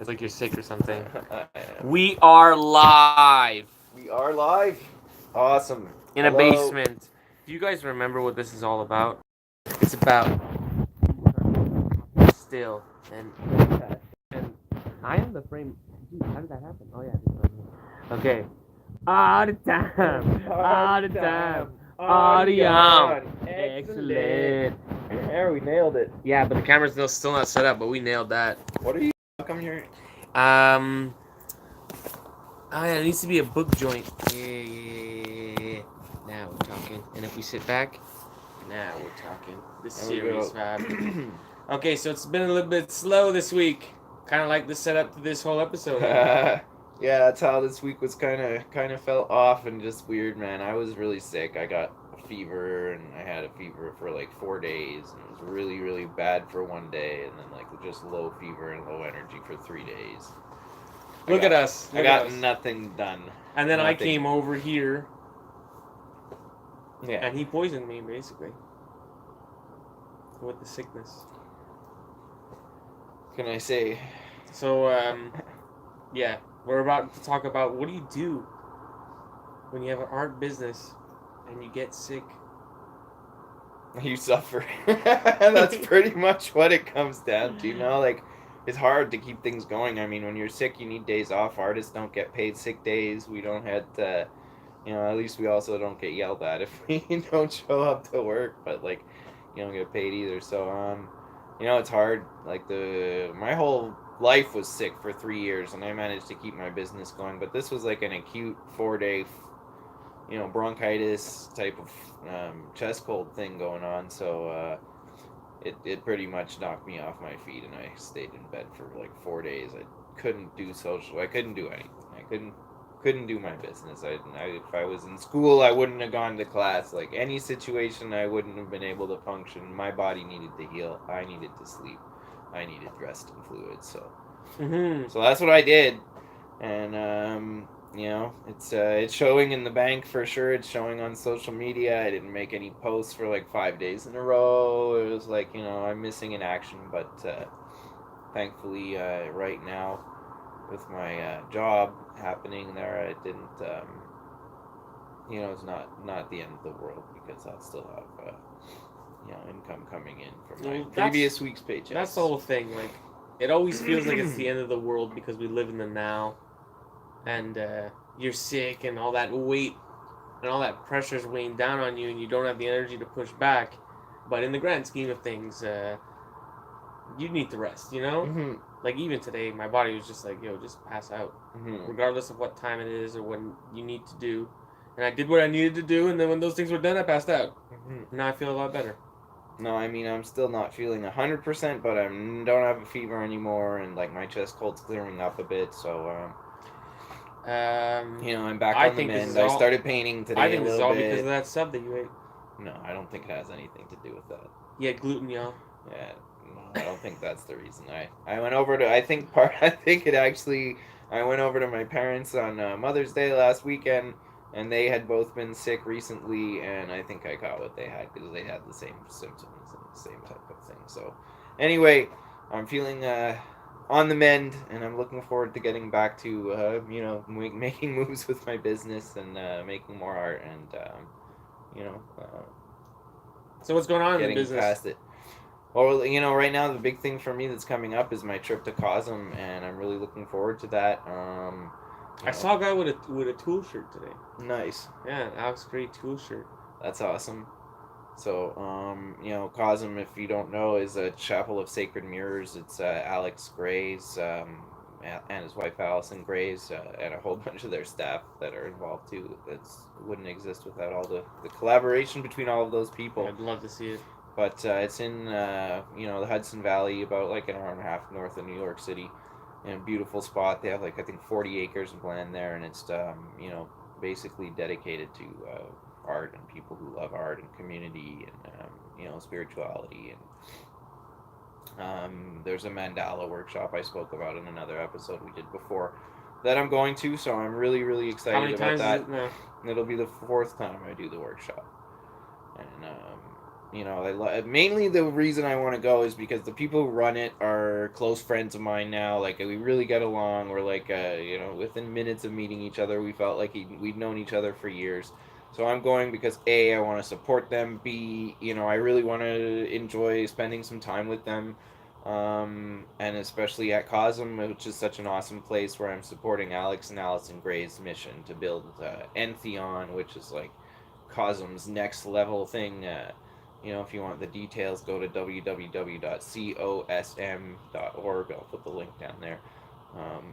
It's like you're sick or something. We are live We are live. Awesome. in a Hello. basement. Do you guys remember what this is all about? It's about still and I am the frame. Dude, how did that happen? Oh yeah. Okay. All the time. All the time. Arty on. Excellent. There, we nailed it. Yeah, but the camera's still not set up, but we nailed that. What are you? How come you're? Oh yeah, it needs to be a book joint. Yeah. Now we're talking. And if we sit back, now we're talking. This series vibe. Okay, so it's been a little bit slow this week. Kind of like the setup to this whole episode. Yeah, that's how this week was kind of felt off and just weird, man. I was really sick. I got a fever, and I had a fever for like 4 days, and it was really, really bad for one day, and then like just low fever and low energy for 3 days. Look at us. I got nothing done. And then I came over here. Yeah. And he poisoned me, basically. With the sickness. What can I say? So, yeah. We're about to talk about what do you do when you have an art business and you get sick? You suffer. That's pretty much what it comes down to, you know? Like, it's hard to keep things going. I mean, when you're sick, you need days off. Artists don't get paid sick days. We don't have to, at least we also don't get yelled at if we don't show up to work. But, like, you don't get paid either. So, it's hard. Like, my whole life was sick for 3 years, and I managed to keep my business going. But this was, like, an acute 4-day, bronchitis type of chest cold thing going on. So, It pretty much knocked me off my feet, and I stayed in bed for like 4 days. I couldn't do social. I couldn't do anything. I couldn't do my business. If I was in school, I wouldn't have gone to class. Like any situation, I wouldn't have been able to function. My body needed to heal. I needed to sleep. I needed rest and fluids. So that's what I did, and it's showing in the bank for sure. It's showing on social media. I didn't make any posts for like 5 days in a row. It was like, I'm missing in action. But thankfully, right now, with my job happening there, it didn't, it's not the end of the world because I'll still have, income coming in from my previous week's paycheck. That's the whole thing. Like, it always feels like it's the end of the world because we live in the now. And you're sick and all that weight and all that pressure's weighing down on you and you don't have the energy to push back. But in the grand scheme of things, you need to rest, Mm-hmm. Like even today, my body was just like, yo, just pass out. Mm-hmm. Regardless of what time it is or what you need to do. And I did what I needed to do, and then when those things were done, I passed out. Mm-hmm. Now I feel a lot better. No, I mean, I'm still not feeling 100%, but I don't have a fever anymore, and like my chest cold's clearing up a bit, so I'm back on the mend. I started painting today. I think this is all because of that sub that you ate. No, I don't think it has anything to do with that. You had gluten, y'all. Yeah, no, I don't think that's the reason. I went over to. I think it actually. I went over to my parents on Mother's Day last weekend, and they had both been sick recently, and I think I got what they had because they had the same symptoms and the same type of thing. So, anyway, I'm feeling on the mend, and I'm looking forward to getting back to making moves with my business and making more art and So what's going on in the business? Getting past it. Well, right now the big thing for me that's coming up is my trip to Cosm, and I'm really looking forward to that. I saw a guy with a tool shirt today. Nice. Yeah, an Alex Gray tool shirt. That's awesome. So, Cosm, if you don't know, is a chapel of sacred mirrors. It's Alex Gray's and his wife Allison Gray's and a whole bunch of their staff that are involved too. It wouldn't exist without all the collaboration between all of those people. I'd love to see it. But it's in the Hudson Valley, about like an hour and a half north of New York City, in a beautiful spot. They have like I think 40 acres of land there, and it's basically dedicated to art and people who love art and community and spirituality. And there's a mandala workshop I spoke about in another episode we did before that I'm going to, so I'm really, really excited about that. Is it now? It'll be the 4th time I do the workshop, and you know, mainly the reason I want to go is because the people who run it are close friends of mine now. Like we really get along. We're like, you know, within minutes of meeting each other, we felt like we'd known each other for years. So I'm going because A, I want to support them. B, you know, I really want to enjoy spending some time with them. And especially at Cosm, which is such an awesome place where I'm supporting Alex and Allison Gray's mission to build Entheon, which is like Cosm's next level thing. You know, if you want the details, go to www.cosm.org. I'll put the link down there.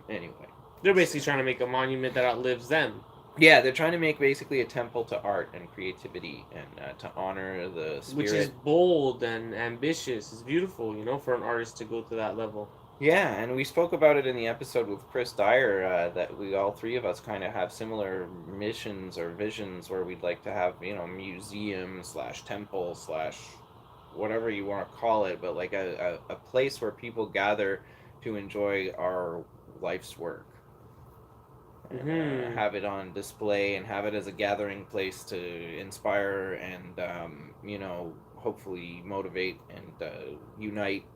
Anyway. They're basically trying to make a monument that outlives them. Yeah, they're trying to make basically a temple to art and creativity and to honor the spirit. Which is bold and ambitious. It's beautiful, you know, for an artist to go to that level. Yeah, and we spoke about it in the episode with Chris Dyer, that we all three of us kind of have similar missions or visions where we'd like to have, you know, museum / temple / whatever you want to call it, but like a place where people gather to enjoy our life's work. And, have it on display and have it as a gathering place to inspire and, you know, hopefully motivate and unite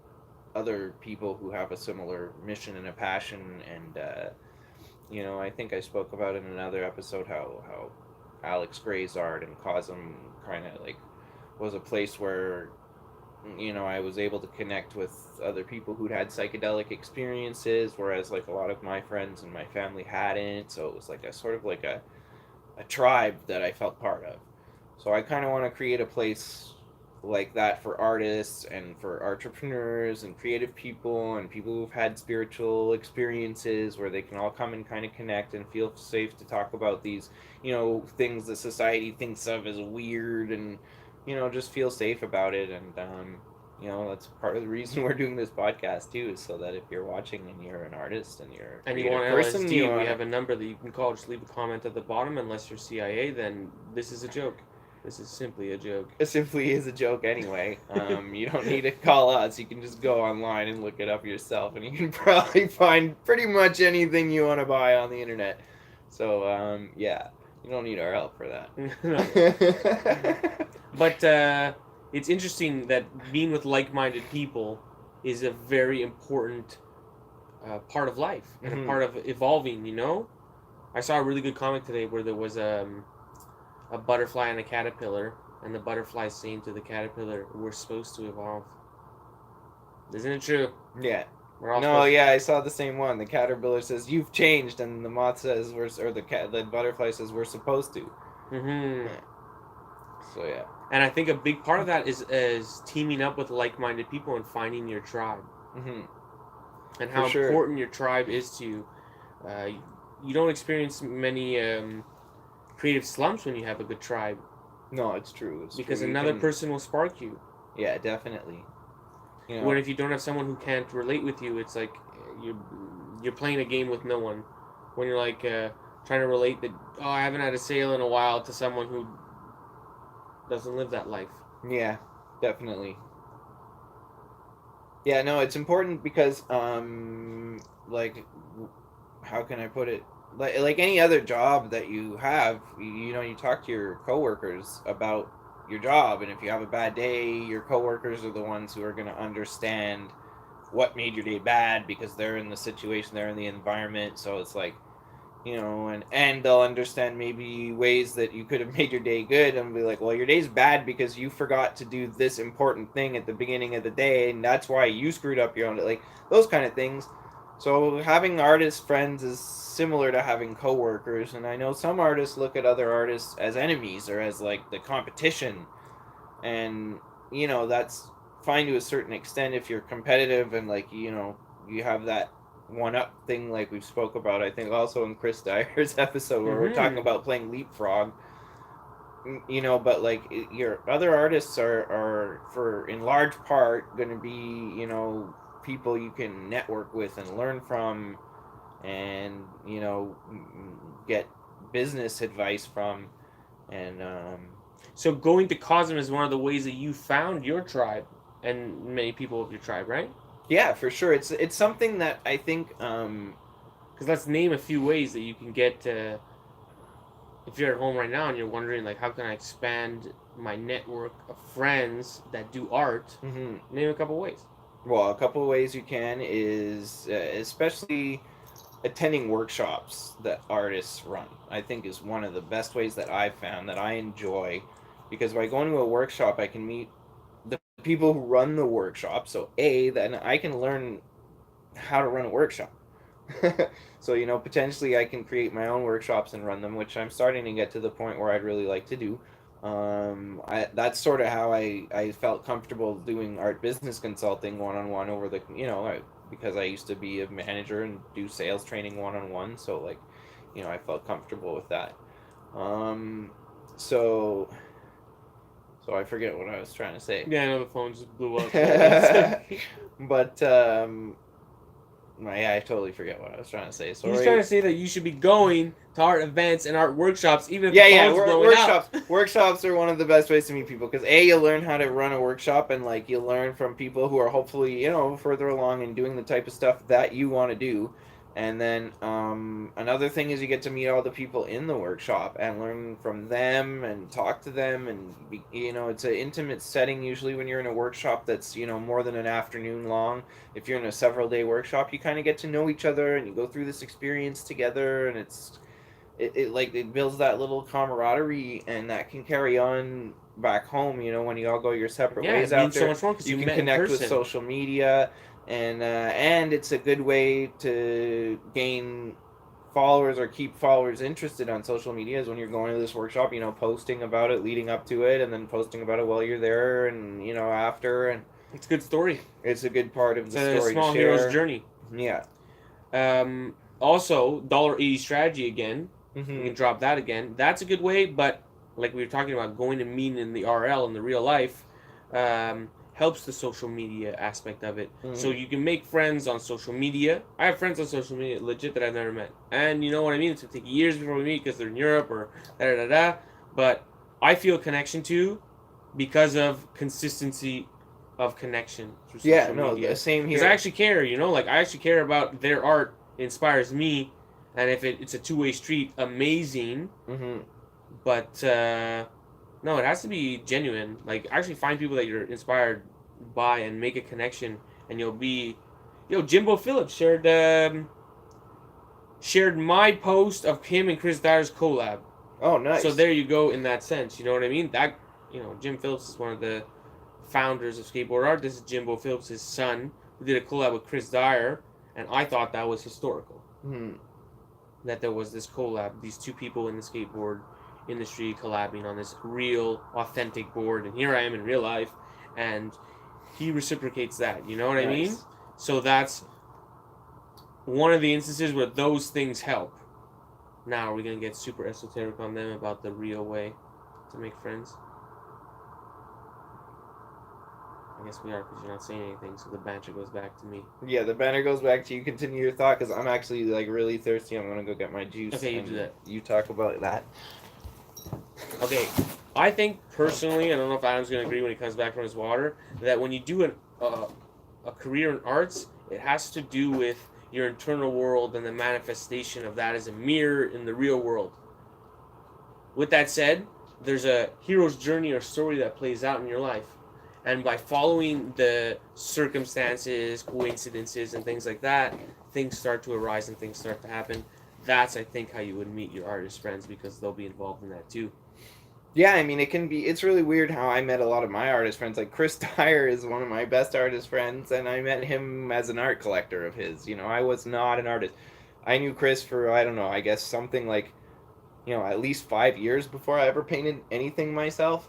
other people who have a similar mission and a passion. And you know, I think I spoke about in another episode how Alex Gray's art and Cosm kind of like was a place where, you know, I was able to connect with other people who'd had psychedelic experiences, whereas like a lot of my friends and my family hadn't. So it was like a sort of like a tribe that I felt part of. So I kind of want to create a place like that for artists and for entrepreneurs and creative people and people who've had spiritual experiences, where they can all come and kind of connect and feel safe to talk about these, you know, things that society thinks of as weird, and, you know, just feel safe about it. And you know, that's part of the reason we're doing this podcast too, is so that if you're watching and you're an artist and you're a and you want person, LSD, we have a number that you can call. Just leave a comment at the bottom. Unless you're CIA, then this is a joke. This is simply a joke. It simply is a joke anyway. You don't need to call us. You can just go online and look it up yourself, and you can probably find pretty much anything you want to buy on the internet. So, yeah, you don't need our help for that. But it's interesting that being with like-minded people is a very important part of life and a part of evolving, you know? I saw a really good comic today where there was a butterfly and a caterpillar, and the butterfly saying to the caterpillar, "We're supposed to evolve." Isn't it true? Yeah. We're all No, yeah, I saw the same one. The caterpillar says, "You've changed," and the moth says, the butterfly says, "We're supposed to." Mm-hmm. Yeah. So yeah. And I think a big part of that is teaming up with like-minded people and finding your tribe. Mm-hmm. And how important your tribe is to you. You don't experience many creative slumps when you have a good tribe. No, it's true. Because another person will spark you. Yeah, definitely. You know, when if you don't have someone who can't relate with you, it's like you're playing a game with no one. When you're like trying to relate that, oh, I haven't had a sale in a while, to someone who doesn't live that life. Yeah, definitely. Yeah, no, it's important because like, how can I put it? Like any other job that you have, you know, you talk to your coworkers about your job, and if you have a bad day, your coworkers are the ones who are going to understand what made your day bad, because they're in the situation, they're in the environment. So it's like, you know, and they'll understand maybe ways that you could have made your day good, and be like, well, your day's bad because you forgot to do this important thing at the beginning of the day, and that's why you screwed up your own, like those kind of things. So having artist friends is similar to having coworkers, and I know some artists look at other artists as enemies or as like the competition, and, you know, that's fine to a certain extent if you're competitive and, like, you know, you have that one-up thing like we've spoke about, I think, also in Chris Dyer's episode where we're talking about playing Leapfrog, you know, but like your other artists are for in large part going to be, you know, people you can network with and learn from, and, you know, get business advice from. And so going to Cosm is one of the ways that you found your tribe and many people of your tribe, right? Yeah, for sure. It's something that I think because let's name a few ways that you can get if you're at home right now and you're wondering like how can I expand my network of friends that do art, name a couple ways. Well, a couple of ways you can is especially attending workshops that artists run. I think is one of the best ways that I've found that I enjoy, because by going to a workshop, I can meet the people who run the workshop. So then I can learn how to run a workshop. So potentially I can create my own workshops and run them, which I'm starting to get to the point where I'd really like to do. That's sort of how I felt comfortable doing art business consulting one-on-one over the because I used to be a manager and do sales training one-on-one, so like I felt comfortable with that. So I forget what I was trying to say. Yeah, I know the phone just blew up. But yeah, I totally forget what I was trying to say. So He's trying to say that you should be going to art events and art workshops, even if the phone's blowing workshops. out. Workshops are one of the best ways to meet people, because you learn how to run a workshop, and like you learn from people who are hopefully further along and doing the type of stuff that you want to do. And then another thing is you get to meet all the people in the workshop and learn from them and talk to them, and it's an intimate setting usually when you're in a workshop that's more than an afternoon long. If you're in a several day workshop, you kind of get to know each other and you go through this experience together, and it builds that little camaraderie, and that can carry on back home. When you all go your separate ways it means after, so much more because you you can met connect in with person. social media, and it's a good way to gain followers or keep followers interested on social media, is when you're going to this workshop, posting about it leading up to it, and then posting about it while you're there, and after, and It's a good story. it's a good part of the It's story a small to share. hero's journey. Yeah. Also, $1.80 strategy again. Mm-hmm. We can drop that again. That's a good way, but like we were talking about, going to meet in the RL in the real life helps the social media aspect of it. Mm-hmm. So you can make friends on social media. I have friends on social media, legit, that I've never met. And you know what I mean? It's going to take years before we meet because they're in Europe or da-da-da-da. But I feel a connection to because of consistency of connection through social media. Same here. Because I actually care, like I actually care about their art. It inspires me. And if it's a two-way street, amazing. Mm-hmm. But no, it has to be genuine. Like, actually find people that you're inspired by and make a connection, and you'll be. Jimbo Phillips shared my post of him and Chris Dyer's collab. Oh, nice. So there you go. In that sense, you know what I mean. That Jim Phillips is one of the founders of skateboard art. This is Jimbo Phillips' his son, who did a collab with Chris Dyer, and I thought that was historical. Mm-hmm. That there was this collab, these two people in the skateboard industry collabing on this real, authentic board, and here I am in real life, and he reciprocates that, you know what I mean? So that's one of the instances where those things help. Now, are we going to get super esoteric on them about the real way to make friends? I guess we are, because you're not saying anything, so the banter goes back to me. Yeah, the banner goes back to you. Continue your thought, because I'm actually like really thirsty. I'm gonna go get my juice. Okay, you do that. You talk about that. Okay, I think personally, I don't know if Adam's gonna agree when he comes back from his water, that when you do a career in arts, it has to do with your internal world and the manifestation of that as a mirror in the real world. With that said, there's a hero's journey or story that plays out in your life. And by following the circumstances, coincidences, and things like that, things start to arise and things start to happen. That's, I think, how you would meet your artist friends, because they'll be involved in that too. Yeah, I mean, it's really weird how I met a lot of my artist friends. Like, Chris Dyer is one of my best artist friends, and I met him as an art collector of his. I was not an artist. I knew Chris for, I don't know, I guess something like, at least 5 years before I ever painted anything myself.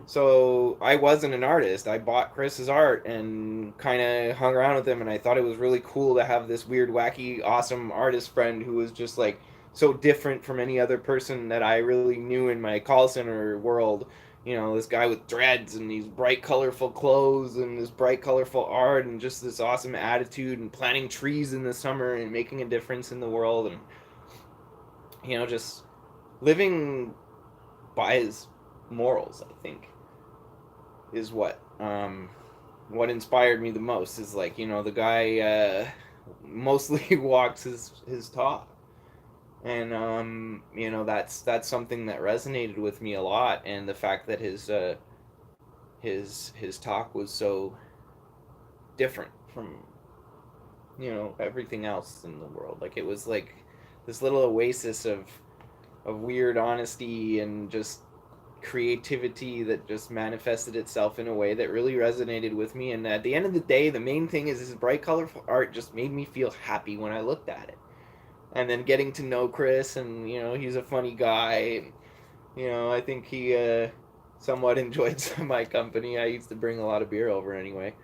So I wasn't an artist. I bought Chris's art and kind of hung around with him, and I thought it was really cool to have this weird, wacky, awesome artist friend who was just like so different from any other person that I really knew in my call center world. This guy with dreads and these bright, colorful clothes and this bright, colorful art and just this awesome attitude and planting trees in the summer and making a difference in the world, and just living by his morals, I think, is what inspired me the most. Is like, the guy mostly walks his talk, And that's something that resonated with me a lot, and the fact that his talk was so different from everything else in the world. Like it was like this little oasis of weird honesty and just creativity that just manifested itself in a way that really resonated with me. And at the end of the day, the main thing is his bright colorful art just made me feel happy when I looked at it. And then getting to know Chris, and he's a funny guy. I think he somewhat enjoyed my company. I used to bring a lot of beer over anyway,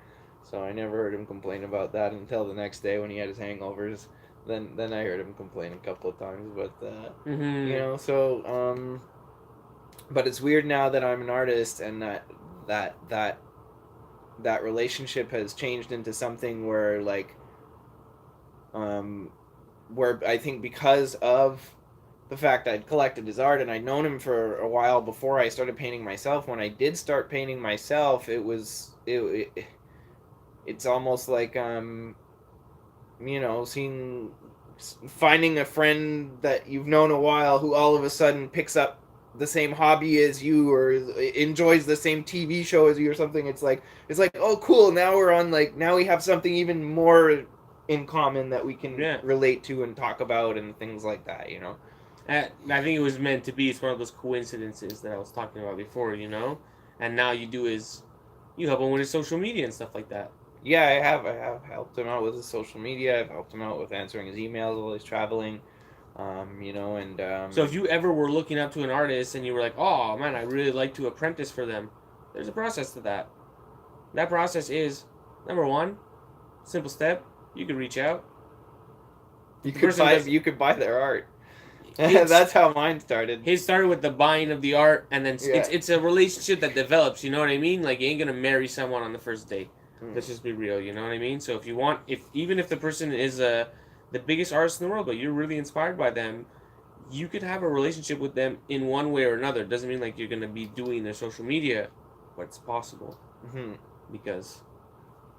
so I never heard him complain about that until the next day when he had his hangovers. Then I heard him complain a couple of times, but but it's weird now that I'm an artist, and that relationship has changed into something where where I think because of the fact I'd collected his art and I'd known him for a while before I started painting myself. When I did start painting myself, it's almost like finding a friend that you've known a while who all of a sudden picks up the same hobby as you or enjoys the same TV show as you or something. It's like, oh cool, now we have something even more in common that we can relate to and talk about and things like that. I think it was meant to be. It's one of those coincidences that I was talking about before, and now you help him with his social media and stuff like that. Yeah, I have helped him out with his social media. I've helped him out with answering his emails while he's traveling. So if you ever were looking up to an artist and you were like, oh man, I really like to apprentice for them, there's a process to that. That process is, number one, simple step, you could reach out. You could buy their art. That's how mine started. His started with the buying of the art, and then it's a relationship that develops. You know what I mean? Like you ain't gonna marry someone on the first date. Let's just be real. You know what I mean? So even if the person is the biggest artist in the world, but you're really inspired by them, you could have a relationship with them in one way or another. It doesn't mean like you're gonna be doing their social media, but it's possible because.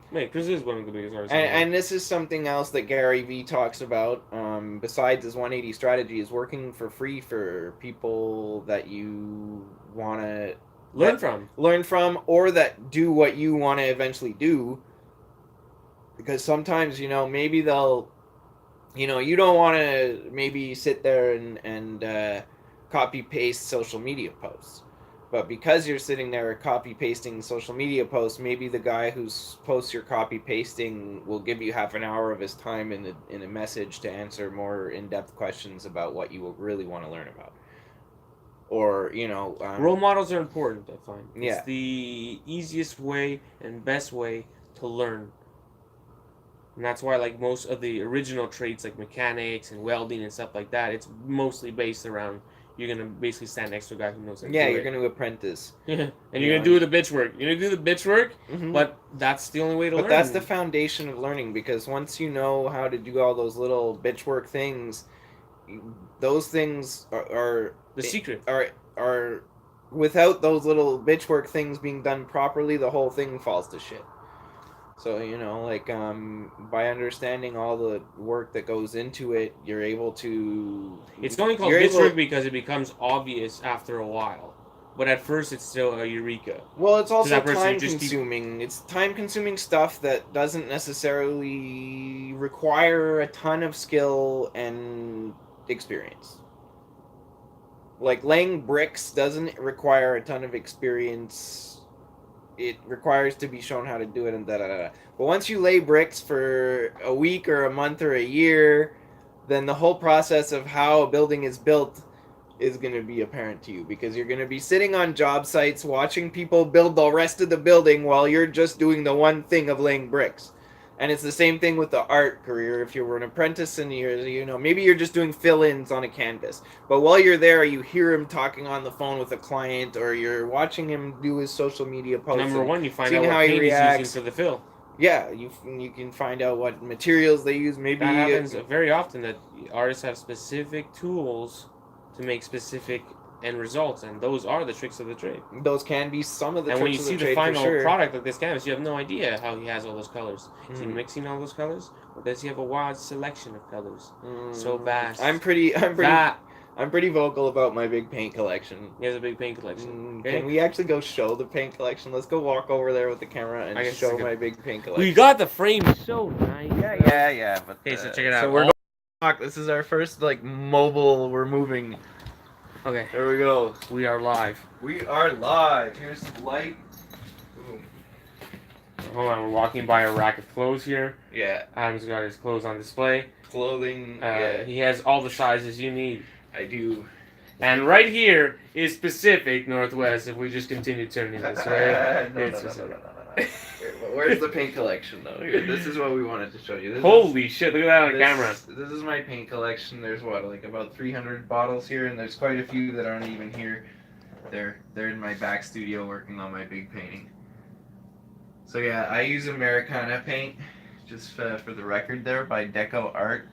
Man, Chris is one of the biggest artists. And this is something else that Gary Vee talks about. Besides his 180 strategy, is working for free for people that you want to learn from, or that do what you want to eventually do. Because sometimes maybe they'll, you don't want to maybe sit there and copy paste social media posts. But because you're sitting there copy pasting social media posts, maybe the guy whose posts you're copy pasting will give you half an hour of his time in a message to answer more in-depth questions about what you really want to learn about. Or role models are important. I find yeah. It's the easiest way and best way to learn, and that's why most of the original trades like mechanics and welding and stuff like that, it's mostly based around. You're going to basically stand next to a guy who knows how to do it. Yeah, you're going to apprentice. And you're going to do the bitch work. You're going to do the bitch work, but that's the only way to learn. But that's the foundation of learning, because once you know how to do all those little bitch work things, those things are the secret. Are without those little bitch work things being done properly, the whole thing falls to shit. So, by understanding all the work that goes into it, you're able to... It's only called bitch work because it becomes obvious after a while. But at first, it's still a eureka. Well, it's also time-consuming. It's time-consuming stuff that doesn't necessarily require a ton of skill and experience. Like, laying bricks doesn't require a ton of experience. It requires to be shown how to do it and da-da-da. But once you lay bricks for a week or a month or a year, then the whole process of how a building is built is going to be apparent to you, because you're going to be sitting on job sites watching people build the rest of the building while you're just doing the one thing of laying bricks. And it's the same thing with the art career. If you were an apprentice and maybe you're just doing fill-ins on a canvas, but while you're there, you hear him talking on the phone with a client, or you're watching him do his social media posts. Number one, you find out what paint he's using for the fill. Yeah, you can find out what materials they use. Maybe that happens very often, that artists have specific tools to make specific end results, and those are the tricks of the trade. Those can be some of the tricks of the trade. And when you see the final product like this canvas, you have no idea how he has all those colors. Is he mixing all those colors, Or does he have a wide selection of colors? So vast. I'm pretty vocal about my big paint collection. He has a big paint collection. Okay. Can we actually go show the paint collection? Let's go walk over there with the camera and show my big paint collection. We got the frame so nice. Yeah. But, okay, so check it out. So we're going to walk. This is our first mobile. We're moving. Okay. There we go. We are live. We are live. Here's some light. Boom. Hold on, we're walking by a rack of clothes here. Yeah. Adam's got his clothes on display. Clothing. He has all the sizes you need. I do. And right here is Pacific Northwest. If we just continue turning this way, no. Where's the paint collection though? Here, this is what we wanted to show you. Holy shit! Look at that on the camera. This is my paint collection. There's about 300 bottles here, and there's quite a few that aren't even here. They're in my back studio working on my big painting. So yeah, I use Americana paint, just for the record there, by Deco Art.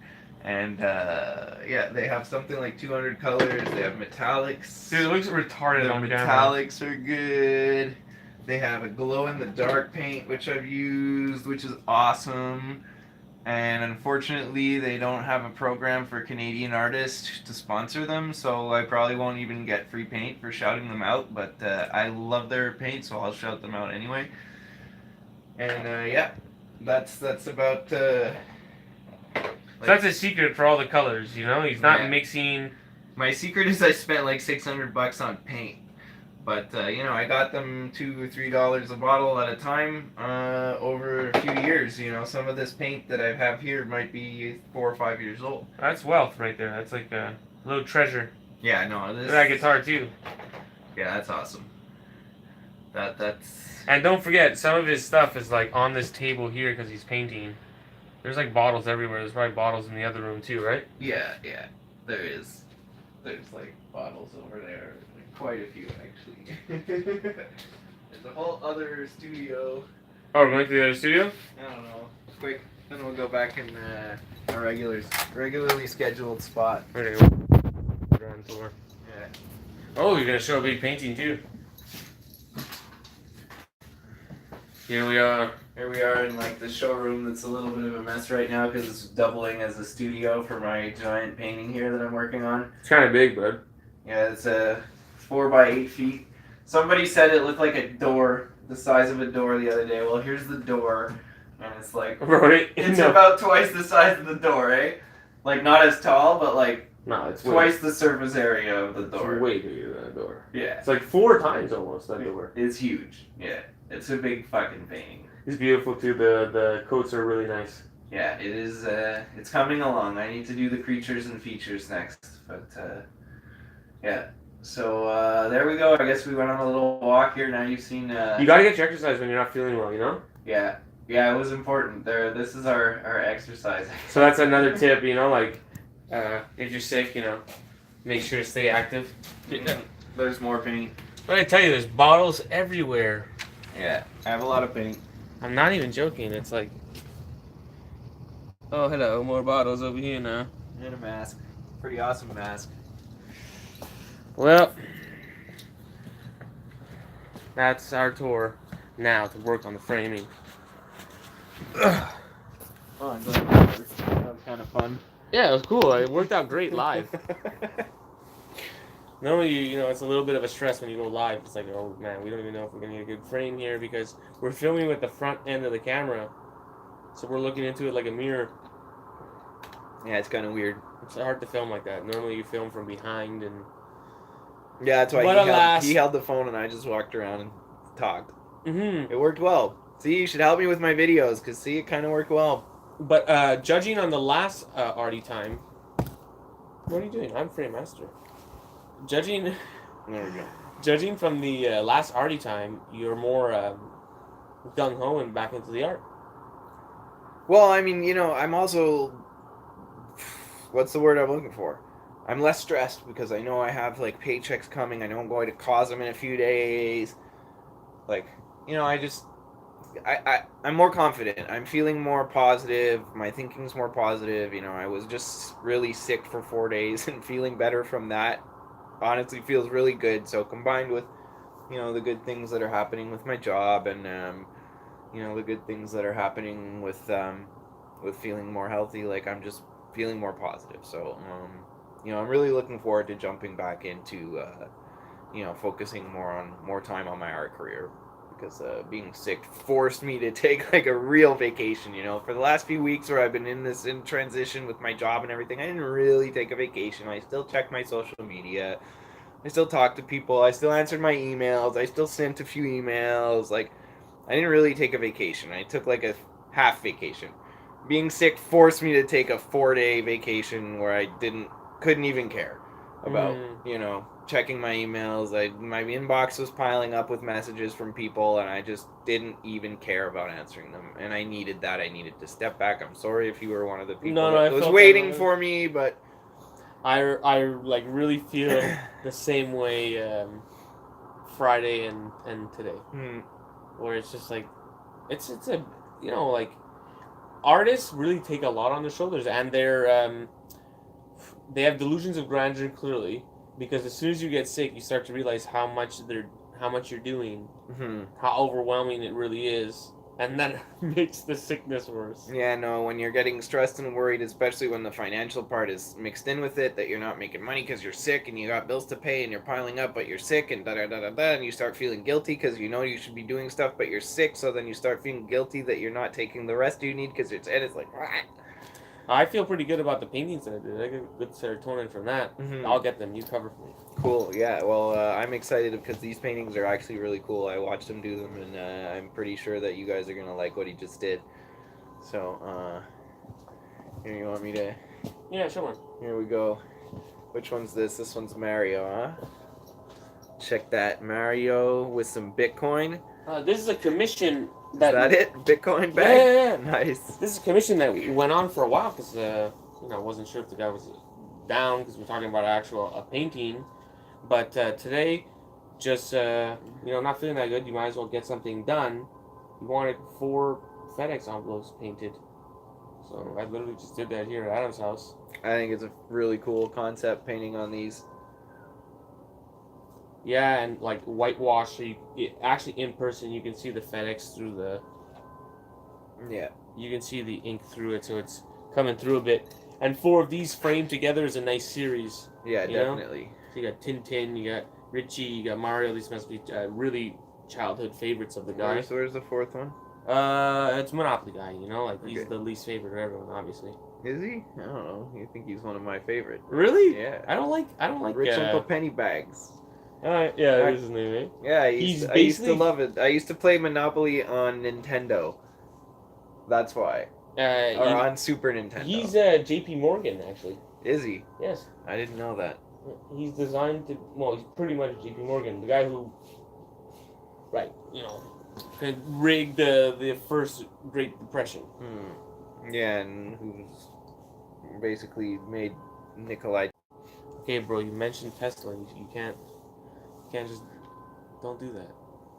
And yeah, they have something like 200 colors. They have metallics. Dude, it looks retarded on the camera. Metallics are good. They have a glow-in-the-dark paint, which I've used, which is awesome. And unfortunately, they don't have a program for Canadian artists to sponsor them, so I probably won't even get free paint for shouting them out. But I love their paint, so I'll shout them out anyway. And yeah, that's about. That's a secret for all the colors, you know? He's not mixing. My secret is I spent like $600 on paint. But, you know, I got them $2 or $3 a bottle at a time over a few years. You know, some of this paint that I have here might be 4 or 5 years old. That's wealth right there. That's like a little treasure. Yeah, no. This, that guitar, too. Yeah, that's awesome. That's... And don't forget, some of his stuff is like on this table here because he's painting. There's like bottles everywhere. There's probably bottles in the other room too, right? Yeah, there is. There's like bottles over there. Quite a few, actually. There's a whole other studio. Oh, we're going to the other studio? I don't know. Quick, then we'll go back in our regularly scheduled spot. Okay, ground floor. Yeah. Oh, you're going to show a big painting too. Here we are. Here we are in like the showroom that's a little bit of a mess right now because it's doubling as a studio for my giant painting here that I'm working on. It's kind of big, bud. Yeah, it's 4 by 8 feet. Somebody said it looked like a door, the size of a door the other day. Well, here's the door, and it's like it's about twice the size of the door, eh? Like not as tall, but like it's twice the surface area of the door. It's way bigger than a door. Yeah, it's like 4 times almost that door. It's huge. Yeah, it's a big fucking painting. It's beautiful too. The coats are really nice. Yeah, it is. It's coming along. I need to do the creatures and features next, but yeah. So there we go. I guess we went on a little walk here. Now you've seen. You gotta get your exercise when you're not feeling well, you know? Yeah, it was important. This is our exercise. So that's another tip, you know, like if you're sick, you know, make sure to stay active. Yeah. There's more paint. But I tell you, there's bottles everywhere. Yeah, I have a lot of paint. I'm not even joking. It's like, oh hello, more bottles over here now. And a mask. Pretty awesome mask. Well, that's our tour now to work on the framing. Oh, I'm glad that was kind of fun. Yeah, it was cool. It worked out great live. Normally, you know, it's a little bit of a stress when you go live. It's like, oh man, we don't even know if we're gonna get a good frame here because we're filming with the front end of the camera, so we're looking into it like a mirror. Yeah, it's kind of weird. It's hard to film like that. Normally, you film from behind and. Yeah, that's why he held the phone and I just walked around and talked. Mm-hmm. It worked well. See, you should help me with my videos because see, it kind of worked well. But judging on the last Arty time, what are you doing? I'm frame master. Judging. There we go. Judging from the last Arty time, you're more gung ho and back into the art. Well, I mean, you know, I'm also. What's the word I'm looking for? I'm less stressed because I know I have like paychecks coming. I know I'm going to cause them in a few days. Like, you know, I'm more confident. I'm feeling more positive. My thinking's more positive. You know, I was just really sick for 4 days and feeling better from that. Honestly, feels really good. So combined with, you know, the good things that are happening with my job and, you know, the good things that are happening with with feeling more healthy. Like I'm just feeling more positive. So I'm really looking forward to jumping back into focusing more time on my art career, because being sick forced me to take like a real vacation. For the last few weeks where I've been in transition with my job and everything, I didn't really take a vacation. I still checked my social media. I still talked to people. I still answered my emails. I still sent a few emails. Like, I didn't really take a vacation. I took like a half vacation. Being sick forced me to take a 4-day vacation where I couldn't even care about, checking my emails. My inbox was piling up with messages from people, and I just didn't even care about answering them. And I needed that. I needed to step back. I'm sorry if you were one of the people that was waiting for me, but I like really feel the same way Friday and today, where it's just like it's a like artists really take a lot on their shoulders, and they have delusions of grandeur clearly, because as soon as you get sick, you start to realize how much you're doing, how overwhelming it really is, and that makes the sickness worse. Yeah, no, when you're getting stressed and worried, especially when the financial part is mixed in with it, that you're not making money because you're sick and you got bills to pay and you're piling up, but you're sick and da-da-da-da-da, and you start feeling guilty because you should be doing stuff, but you're sick, so then you start feeling guilty that you're not taking the rest you need because your head is like, what? I feel pretty good about the paintings that I did. I get good serotonin from that. I'll get them. You cover for me. Cool. Yeah. Well, I'm excited because these paintings are actually really cool. I watched him do them, and I'm pretty sure that you guys are gonna like what he just did. So, here, you want me to? Yeah, show one. Here we go. Which one's this? This one's Mario, huh? Check that, Mario with some Bitcoin. This is a commission. Is that it? Bitcoin bag? Yeah. Nice. This is a commission that went on for a while because I wasn't sure if the guy was down because we're talking about a painting. But today, just not feeling that good, you might as well get something done. He wanted 4 FedEx envelopes painted, so I literally just did that here at Adam's house. I think it's a really cool concept painting on these. Yeah, and like whitewash, so actually in person you can see the FedEx through the. Yeah. You can see the ink through it, so it's coming through a bit. And 4 of these framed together is a nice series. Yeah, definitely. So you got Tintin, you got Richie, you got Mario. These must be really childhood favorites of the guy. Where's the 4th one? It's Monopoly guy. He's the least favorite of everyone, obviously. Is he? I don't know. You think he's one of my favorite? Really? Yeah. I don't like. Rich Uncle Pennybags. Yeah, that is his name, eh? Yeah, I used to love it. I used to play Monopoly on Nintendo. That's why. Or on Super Nintendo. He's J.P. Morgan, actually. Is he? Yes. I didn't know that. He's designed to. Well, he's pretty much J.P. Morgan, the guy who, could rig the first Great Depression. Yeah, and who's basically made Nikolai. Okay, bro, you mentioned Tesla. You can't just don't do that.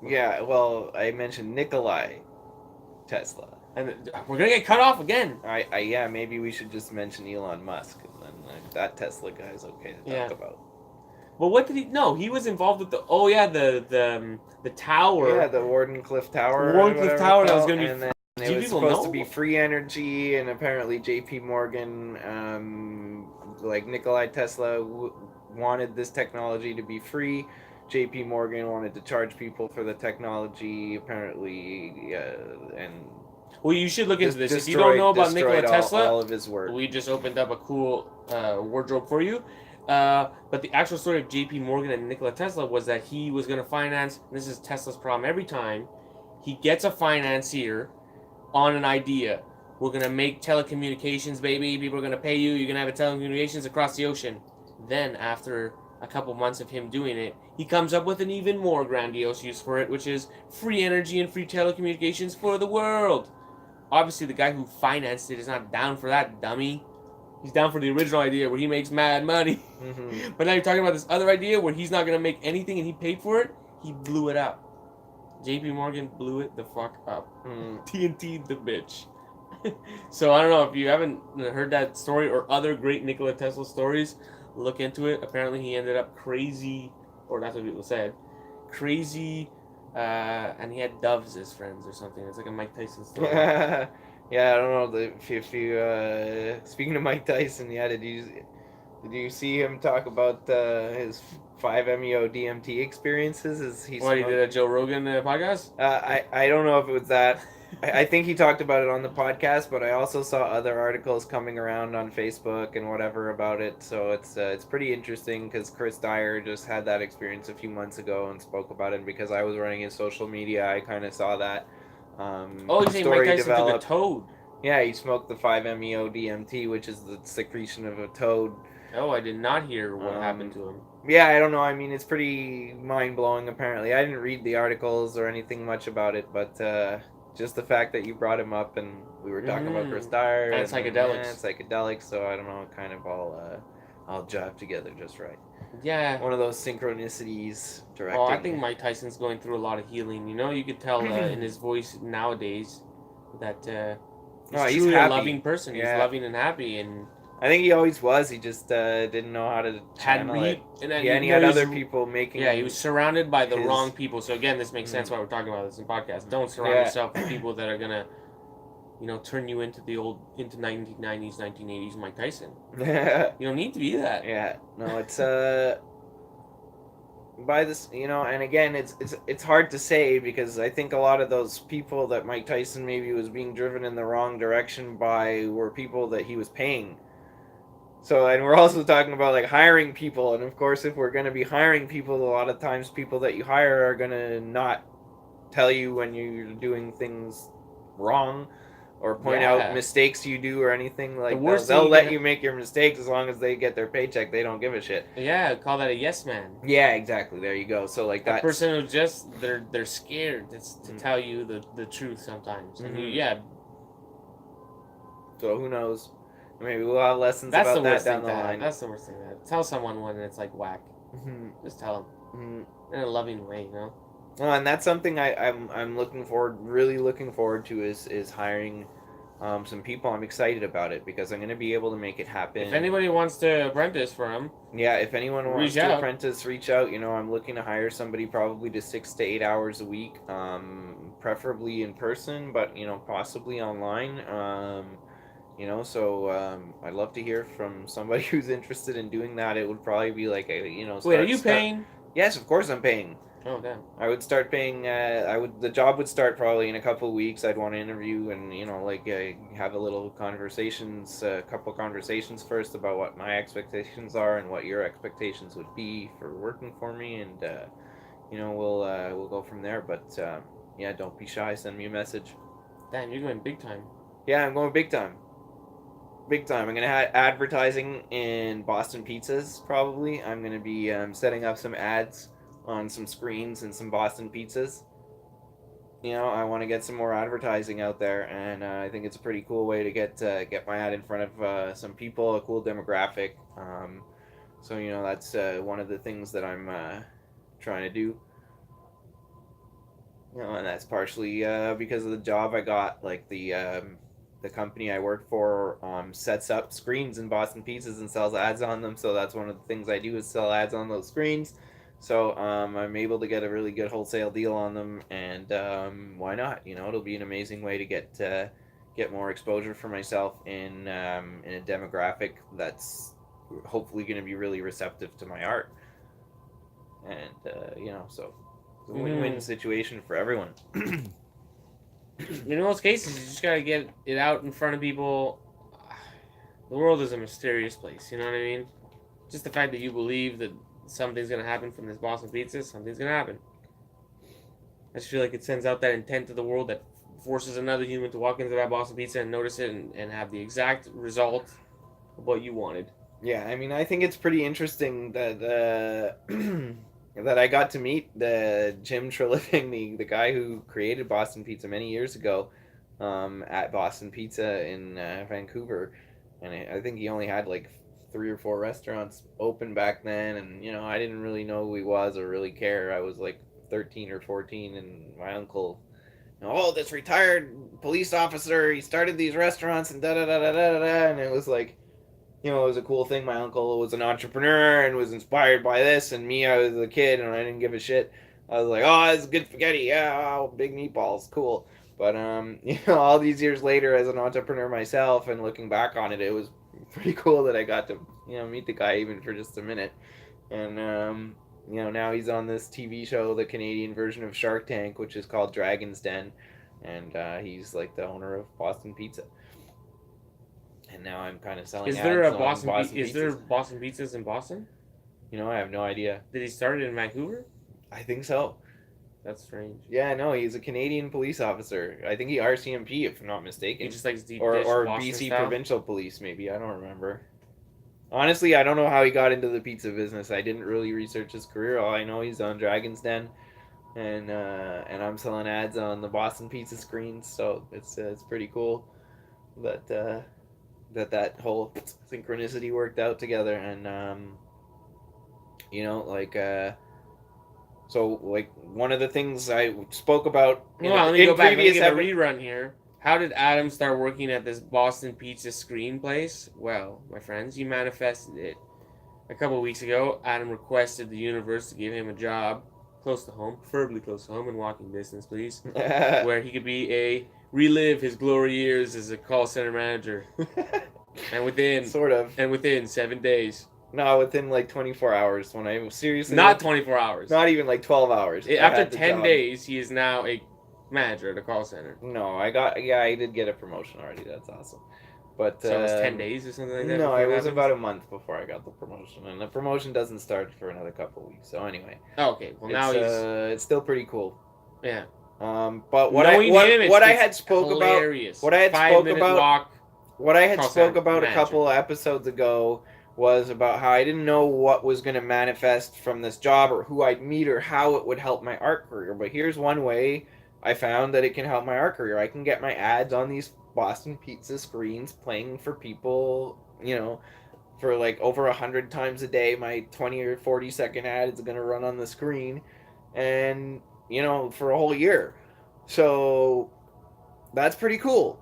Yeah, well, I mentioned Nikolai Tesla. And we're gonna get cut off again. Yeah, maybe we should just mention Elon Musk, and then that Tesla guy is okay to talk about. Well, what did he? No, he was involved with the tower. Yeah, the Wardenclyffe Tower. Wardenclyffe Tower that was gonna be. And then it was supposed to be free energy, and apparently J.P. Morgan, like Nikolai Tesla, wanted this technology to be free. J.P. Morgan wanted to charge people for the technology, apparently, and. Well, you should look into this. If you don't know about Nikola Tesla, all of his work. We just opened up a cool wardrobe for you. But the actual story of J.P. Morgan and Nikola Tesla was that he was going to finance. And this is Tesla's problem every time. He gets a financier on an idea. We're going to make telecommunications, baby. People are going to pay you. You're going to have a telecommunications across the ocean. Then, after a couple months of him doing it, he comes up with an even more grandiose use for it, which is free energy and free telecommunications for the world. Obviously, the guy who financed it is not down for that, dummy. He's down for the original idea where he makes mad money. Mm-hmm. But now you're talking about this other idea where he's not going to make anything and he paid for it. He blew it up. JP Morgan blew it the fuck up. TNT the bitch. So I don't know if you haven't heard that story or other great Nikola Tesla stories, look into it. Apparently he ended up crazy, or that's what people said, crazy, and he had doves as friends or something. It's like a Mike Tyson story. Yeah, I don't know if you speaking of Mike Tyson. Yeah, did you see him talk about his 5-MeO DMT experiences? Is he What, he did smoked? a Joe Rogan podcast? I don't know if it was that. I think he talked about it on the podcast, but I also saw other articles coming around on Facebook and whatever about it. So it's pretty interesting because Chris Dyer just had that experience a few months ago and spoke about it. And because I was running his social media, I kind of saw that Oh, you're saying Mike story Tyson took a develop. toad? Yeah, he smoked the 5-MeO DMT, which is the secretion of a toad. Oh, I did not hear what happened Um, to him. yeah, I don't know. I mean, it's pretty mind blowing. Apparently, I didn't read the articles or anything much about it, but just the fact that you brought him up and we were talking about Chris Dyer And psychedelics. psychedelics. So I don't know, kind of all jive together just right. Yeah. One of those synchronicities directing. Well, I think Mike Tyson's going through a lot of healing. You know, you could tell in his voice nowadays that he's truly a happy. loving person. Yeah. He's loving and happy, and I think he always was. He just didn't know how to channel it. and then, Yeah, and he had other people making. Yeah, he was surrounded by the his- wrong people. So again, this makes sense why we're talking about this in podcast. Don't surround Yeah. yourself with people that are gonna, turn you into 1990s, 1980s Mike Tyson. You don't need to be that. Yeah, no, it's by this, and again, it's hard to say because I think a lot of those people that Mike Tyson maybe was being driven in the wrong direction by were people that he was paying. So, and we're also talking about like hiring people, and of course, if we're going to be hiring people, a lot of times people that you hire are going to not tell you when you're doing things wrong or point out mistakes you do or anything like that. They'll let you make your mistakes as long as they get their paycheck. They don't give a shit. Yeah, call that a yes man. Yeah, exactly. There you go. So like that person who just they're scared to tell you the truth sometimes. And so who knows? Maybe we'll have lessons about that down the line. That's the worst thing. Tell someone when it's like whack. Just tell them in a loving way, Oh, and that's something I'm really looking forward to is hiring some people. I'm excited about it because I'm going to be able to make it happen. If anybody wants to apprentice for him, yeah, if anyone wants to apprentice, reach out. I'm looking to hire somebody probably to 6 to 8 hours a week, preferably in person, but possibly online. So I'd love to hear from somebody who's interested in doing that. It would probably be like wait, are you paying? Yes, of course I'm paying. Oh damn! I would start paying. The job would start probably in a couple of weeks. I'd want to interview and have a little couple conversations first about what my expectations are and what your expectations would be for working for me, and we'll go from there. But yeah, don't be shy. Send me a message. Damn, you're going big time. Yeah, I'm going big time. Big time. I'm going to have advertising in Boston Pizzas, probably. I'm going to be setting up some ads on some screens and some Boston Pizzas. I want to get some more advertising out there, and I think it's a pretty cool way to get my ad in front of some people, a cool demographic. So, that's one of the things that I'm trying to do. And that's partially because of the job I got, like the company I work for sets up screens in Boston Pizzas and sells ads on them. So that's one of the things I do is sell ads on those screens. So I'm able to get a really good wholesale deal on them, and why not? It'll be an amazing way to get more exposure for myself in a demographic that's hopefully going to be really receptive to my art, and so it's a win-win situation for everyone. In most cases, you just gotta get it out in front of people. The world is a mysterious place, you know what I mean? Just the fact that you believe that something's gonna happen from this Boston Pizza, something's gonna happen. I just feel like it sends out that intent to the world that forces another human to walk into that Boston Pizza and notice it and have the exact result of what you wanted. Yeah, I mean, I think it's pretty interesting that that I got to meet the Jim Treliving, the guy who created Boston Pizza many years ago, at Boston Pizza in Vancouver, and I think he only had like 3 or 4 restaurants open back then, and I didn't really know who he was or really care. I was like 13 or 14, and my uncle, this retired police officer, he started these restaurants and da da da da da da, and it was like, it was a cool thing. My uncle was an entrepreneur and was inspired by this, and me, I was a kid and I didn't give a shit. I was like, oh, it's good spaghetti, yeah, oh, big meatballs, cool. But all these years later, as an entrepreneur myself, and looking back on it, it was pretty cool that I got to meet the guy even for just a minute. And now he's on this TV show, the Canadian version of Shark Tank, which is called Dragon's Den, and he's like the owner of Boston Pizza. And now I'm kind of selling. Is there a ads Boston? on Boston Is there pizzas. Boston pizzas in Boston? I have no idea. Did he start it in Vancouver? I think so. That's strange. Yeah, no, he's a Canadian police officer. I think he RCMP, if I'm not mistaken. He just likes deep or dish or Boston BC style? Provincial Police, maybe. I don't remember. Honestly, I don't know how he got into the pizza business. I didn't really research his career. All I know, he's on Dragon's Den, and I'm selling ads on the Boston Pizza screens. So it's pretty cool that that whole synchronicity worked out together. And so like one of the things I spoke about Let me go back. Let me previous give a rerun here. How did Adam start working at this Boston Pizza screen place? Well, my friends, he manifested it. A couple of weeks ago, Adam requested the universe to give him a job close to home, preferably close to home, in walking distance, please, where he could relive his glory years as a call center manager. And within 7 days. No, within like 24 hours. When I was seriously not 24 hours. Not even like 12 hours. After 10 days, he is now a manager at a call center. No, I did get a promotion already. That's awesome. But so it was 10 days or something like that? No, it was about a month before I got the promotion, and the promotion doesn't start for another couple of weeks. So anyway. Oh, okay. Well, now it's still pretty cool. Yeah. But what I had spoke about a couple of episodes ago was about how I didn't know what was going to manifest from this job or who I'd meet or how it would help my art career. But here's one way I found that it can help my art career. I can get my ads on these Boston Pizza screens playing for people, for like over 100 times a day. My 20 or 40 second ad is going to run on the screen and, for a whole year. So that's pretty cool.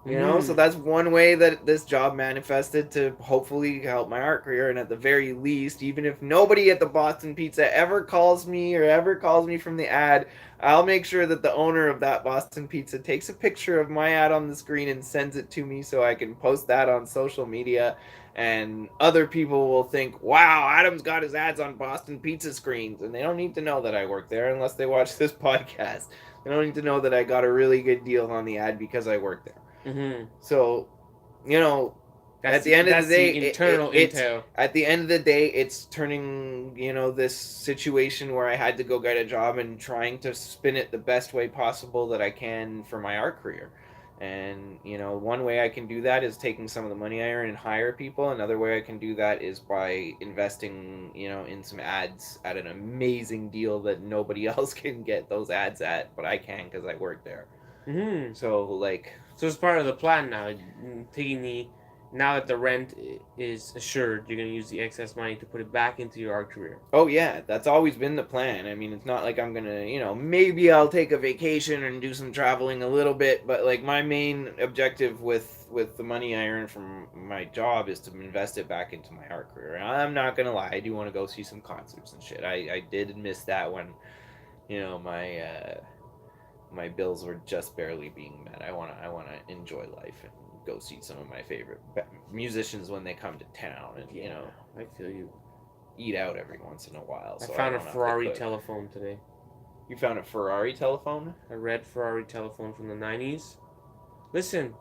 So that's one way that this job manifested to hopefully help my art career. And at the very least, even if nobody at the Boston Pizza ever calls me from the ad, I'll make sure that the owner of that Boston Pizza takes a picture of my ad on the screen and sends it to me so I can post that on social media. And other people will think, wow, Adam's got his ads on Boston Pizza screens. And they don't need to know that I work there unless they watch this podcast. They don't need to know that I got a really good deal on the ad because I work there. Mm-hmm. So, at the end of the day, at the end of the day, it's turning, this situation where I had to go get a job and trying to spin it the best way possible that I can for my art career. And, one way I can do that is taking some of the money I earn and hire people. Another way I can do that is by investing, in some ads at an amazing deal that nobody else can get those ads at, but I can because I work there. Mm-hmm. So it's part of the plan now. Now that the rent is assured, you're going to use the excess money to put it back into your art career. Oh, yeah. That's always been the plan. I mean, it's not like I'm going to, maybe I'll take a vacation and do some traveling a little bit. But, my main objective with the money I earn from my job is to invest it back into my art career. And I'm not going to lie. I do want to go see some concerts and shit. I did miss that when, my bills were just barely being met. I want to enjoy life and go see some of my favorite musicians when they come to town, and I feel you. Eat out every once in a while. I found a Ferrari telephone today. You found a Ferrari telephone? A red Ferrari telephone from the 90s. Listen,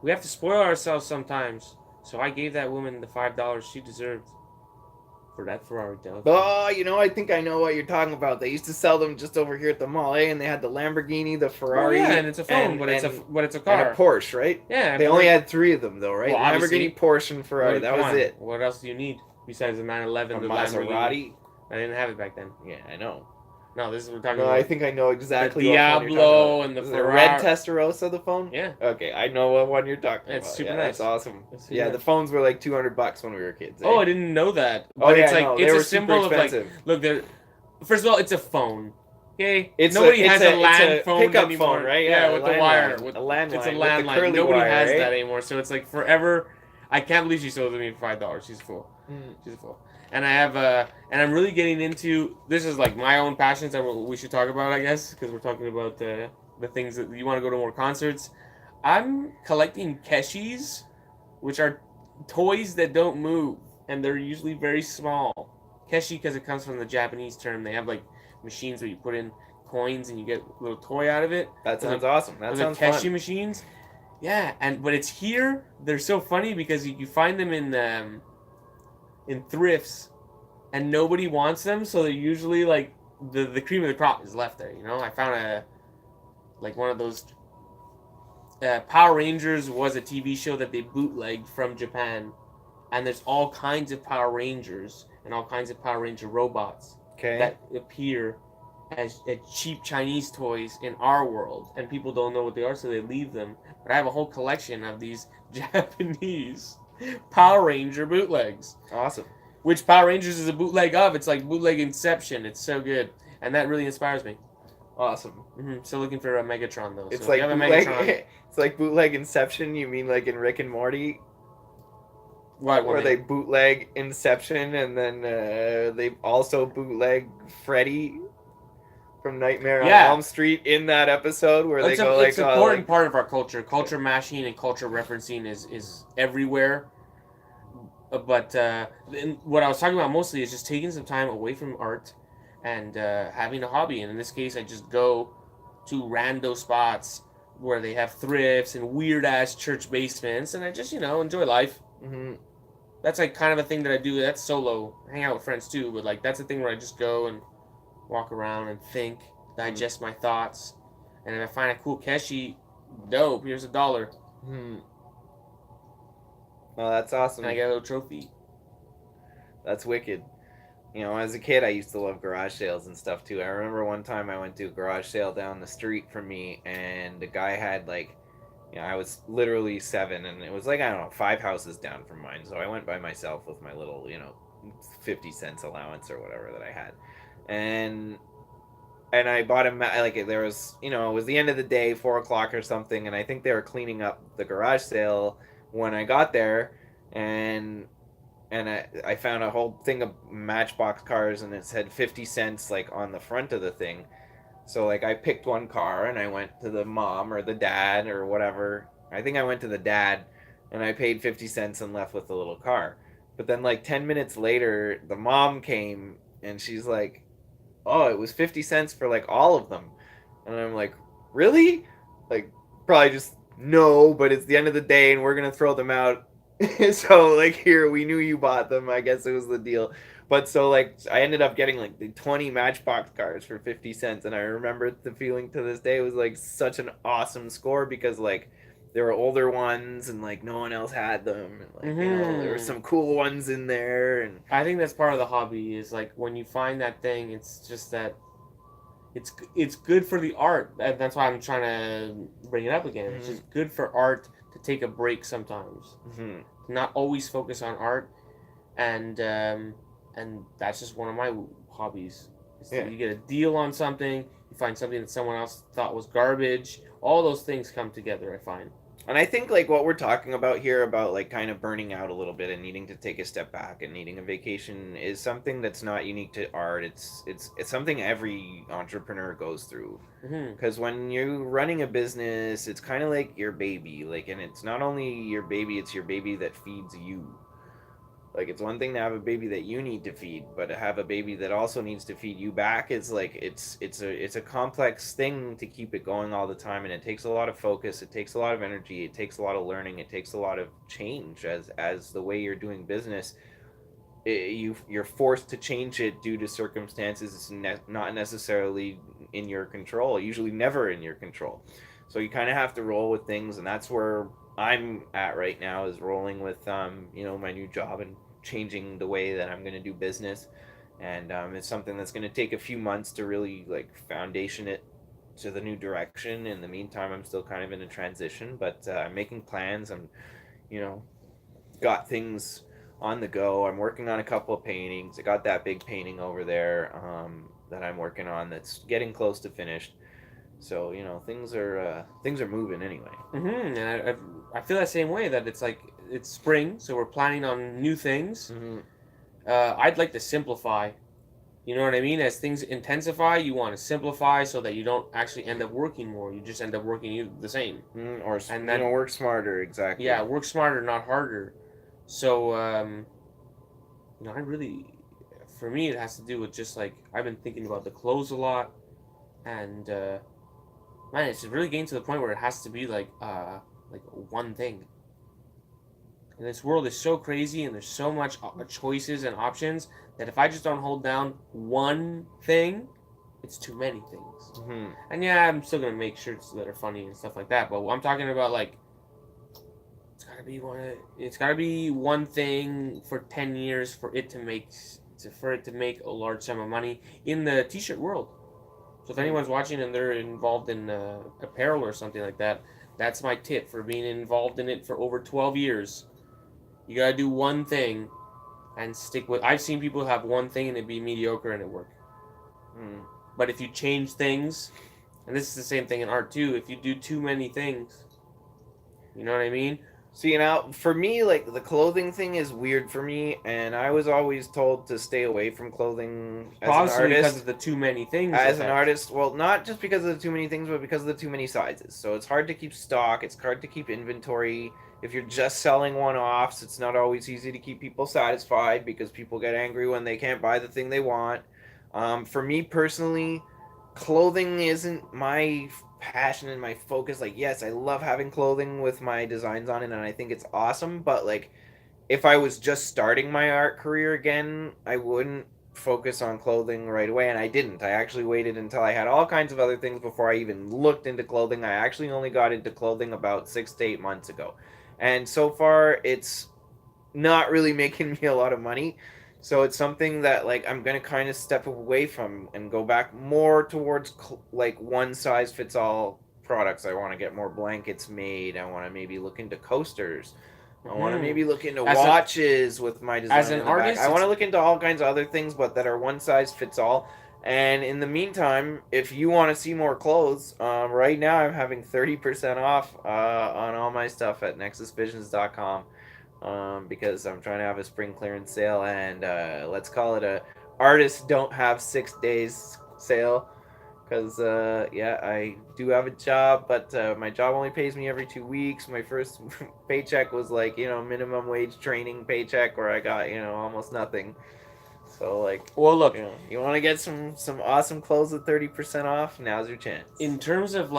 we have to spoil ourselves sometimes, so I gave that woman the $5 she deserved for that Ferrari telephone. Oh, I think I know what you're talking about. They used to sell them just over here at the mall, and they had the Lamborghini, the Ferrari. Oh, yeah, and it's a phone, but it's a car. And a Porsche, right? Yeah. They only had 3 of them, though, right? Well, Lamborghini, Porsche, and Ferrari. That was it. What else do you need besides the 911? The Maserati? I didn't have it back then. Yeah, I know. No, this is what we're talking about. No, I think I know exactly the Diablo and the Ferrari. The red Testarossa, the phone? Yeah. Okay, I know what one you're talking about. It's super That's nice. awesome. The phones were like $200 when we were kids. Oh, I didn't know that. But it's no, it's a symbol of look, first of all, it's a phone. Okay? Nobody has a land phone anymore. Phone, right? Yeah, with the wire. A landline. It's a landline. Nobody has that anymore. So it's like forever. I can't believe she sold it to me for $5. She's full. She's full. And I have and I'm really getting into, this is like my own passions that we should talk about, I guess, because we're talking about the things that you want to go to more concerts. I'm collecting keshis, which are toys that don't move, and they're usually very small. Keshi, because it comes from the Japanese term, they have like machines where you put in coins and you get a little toy out of it. That Those sounds are, awesome. That those are sounds keshi fun. machines. Yeah, but it's here. They're so funny because you find them in thrifts, and nobody wants them, so they're usually like the cream of the crop is left there. You know, I found one of those. Power Rangers was a TV show that they bootlegged from Japan, and there's all kinds of Power Rangers and all kinds of Power Ranger robots Okay. that appear as cheap Chinese toys in our world, and people don't know what they are, so they leave them. But I have a whole collection of these Japanese Power Ranger bootlegs. Awesome. Which Power Rangers is a bootleg of? It's like bootleg Inception. It's so good, and that really inspires me. Awesome. Still looking for a Megatron though. It's so like if you have a bootleg. Megatron, It's like bootleg Inception. You mean like in Rick and Morty, right? where they bootleg Inception and then they also bootleg Freddy from Nightmare on Elm Street in that episode where they go like, it's an important part of our culture. Culture mashing and culture referencing is everywhere. But what I was talking about mostly is just taking some time away from art and having a hobby. And in this case, I just go to rando spots where they have thrifts and weird ass church basements, and I just enjoy life. Mm-hmm. That's like kind of a thing that I do. That's solo. Hang out with friends too, but like that's a thing where I just go and walk around and think, digest my thoughts, and if I find a cool keshi, dope. Here's $1. Mm-hmm. Oh, that's awesome. And I get a little trophy. That's wicked. You know, as a kid, I used to love garage sales and stuff too. I remember one time I went to a garage sale down the street from me, and the guy had like, I was literally 7, and it was like, I don't know, 5 houses down from mine. So I went by myself with my little, 50 cents allowance or whatever that I had, and I bought him like there was, it was the end of the day, 4 o'clock or something, and I think they were cleaning up the garage sale when I got there, and I found a whole thing of Matchbox cars, and it said 50 cents like on the front of the thing. So like I picked one car and I went to the mom or the dad or whatever. I think I went to the dad, and I paid 50 cents and left with the little car. But then like 10 minutes later, the mom came and she's like, "Oh, it was 50 cents for like all of them." And I'm like, "Really?" Like probably just no, but it's the end of the day and we're going to throw them out. So like here, we knew you bought them. I guess it was the deal. But so like I ended up getting like the 20 Matchbox cars for 50 cents, and I remember the feeling to this day. It was like such an awesome score because like there were older ones and like no one else had them, and like there were some cool ones in there. And I think that's part of the hobby is like when you find that thing, it's just that it's good for the art, and that's why I'm trying to bring it up again. It's just good for art to take a break sometimes, not always focus on art, and that's just one of my hobbies. You get a deal on something, you find something that someone else thought was garbage. All those things come together, I find. And I think like what we're talking about here about like kind of burning out a little bit and needing to take a step back and needing a vacation is something that's not unique to art. It's something every entrepreneur goes through. Because when you're running a business, it's kind of like your baby. Like, and it's not only your baby, it's your baby that feeds you. Like, it's one thing to have a baby that you need to feed, but to have a baby that also needs to feed you back is like it's a complex thing to keep it going all the time, and it takes a lot of focus, it takes a lot of energy, it takes a lot of learning, it takes a lot of change as the way you're doing business. You're forced to change it due to circumstances it's not necessarily in your control, usually never in your control. So you kind of have to roll with things, and that's where I'm at right now, is rolling with my new job and changing the way that I'm going to do business. And it's something that's going to take a few months to really like foundation it to the new direction. In the meantime, I'm still kind of in a transition, but I'm making plans. I'm got things on the go. I'm working on a couple of paintings. I got that big painting over there that I'm working on that's getting close to finished. So things are moving anyway. And I feel that same way, that it's like it's spring, so we're planning on new things. I'd like to simplify. You know what I mean? As things intensify, you want to simplify so that you don't actually end up working more. You just end up working the same. Or And then, work smarter. Exactly. yeah, work smarter, not harder. So, I really, for me, it has to do with just like I've been thinking about the clothes a lot, and man, it's really getting to the point where it has to be like one thing. And this world is so crazy, and there's so much choices and options that if I just don't hold down one thing, it's too many things. Mm-hmm. And yeah, I'm still gonna make shirts that are funny and stuff like that. But I'm talking about like it's gotta be one. It's gotta be one thing for 10 years for it to make a large sum of money in the t-shirt world. So if anyone's watching and they're involved in apparel or something like that, that's my tip for being involved in it for over 12 years. You gotta do one thing and stick with. I've seen people have one thing and it be mediocre and it work. But if you change things, and this is the same thing in art too, if you do too many things, you know what I mean? See, now for me, like the clothing thing is weird for me, and I was always told to stay away from clothing as an Possibly because artist. of the too many things. As an artist, well, not just because of the too many things, but because of the too many sizes. So it's hard to keep stock. It's hard to keep inventory. If you're just selling one-offs, it's not always easy to keep people satisfied because people get angry when they can't buy the thing they want. For me personally, clothing isn't my passion and my focus. Like, yes, I love having clothing with my designs on it, and I think it's awesome. But like, if I was just starting my art career again, I wouldn't focus on clothing right away, and I didn't. I actually waited until I had all kinds of other things before I even looked into clothing. I actually only got into clothing about 6 to 8 months ago, and so far it's not really making me a lot of money. So it's something that like I'm gonna kind of step away from and go back more towards like one size fits all products. I want to get more blankets made. I want to maybe look into coasters. I want to maybe look into watches with my design as an in the back. artist, I want to look into all kinds of other things, but that are one size fits all. And in the meantime, if you want to see more clothes, right now I'm having 30% off on all my stuff at nexusvisions.com, because I'm trying to have a spring clearance sale, and let's call it a artists don't have 6 days sale. Because yeah, I do have a job, but my job only pays me every 2 weeks. My first paycheck was like, minimum wage training paycheck, where I got, almost nothing. So like, well, look, you want to get some awesome clothes at 30% off? Now's your chance. in terms of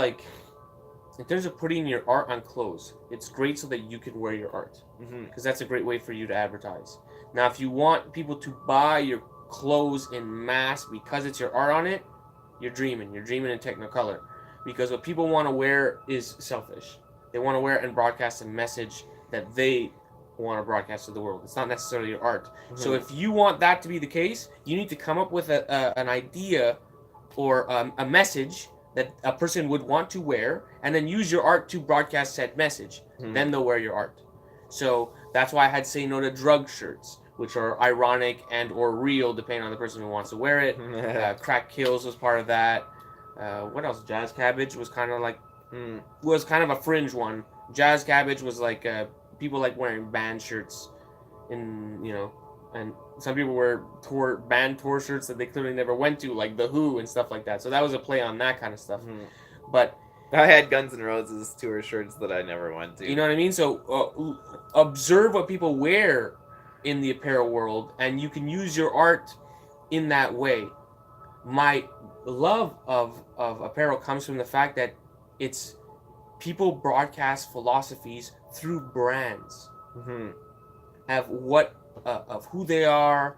putting your art on clothes, it's great so that you can wear your art, because that's a great way for you to advertise. Now, if you want people to buy your clothes in mass because it's your art on it, you're dreaming in Technicolor, because what people want to wear is selfish. They want to wear and broadcast a message that they want to broadcast to the world. It's not necessarily your art. So if you want that to be the case, you need to come up with an idea or a message that a person would want to wear, and then use your art to broadcast said message. Then they'll wear your art. So that's why I had Say No to Drug shirts, which are ironic and or real depending on the person who wants to wear it. Crack Kills was part of that. What else? Jazz Cabbage was kind of like was kind of a fringe one. Jazz Cabbage was like people like wearing band shirts, and some people wear band tour shirts that they clearly never went to, like The Who and stuff like that. So that was a play on that kind of stuff. But I had Guns N' Roses tour shirts that I never went to. You know what I mean? So observe what people wear in the apparel world, and you can use your art in that way. My love of apparel comes from the fact that it's people broadcast philosophies through brands of who they are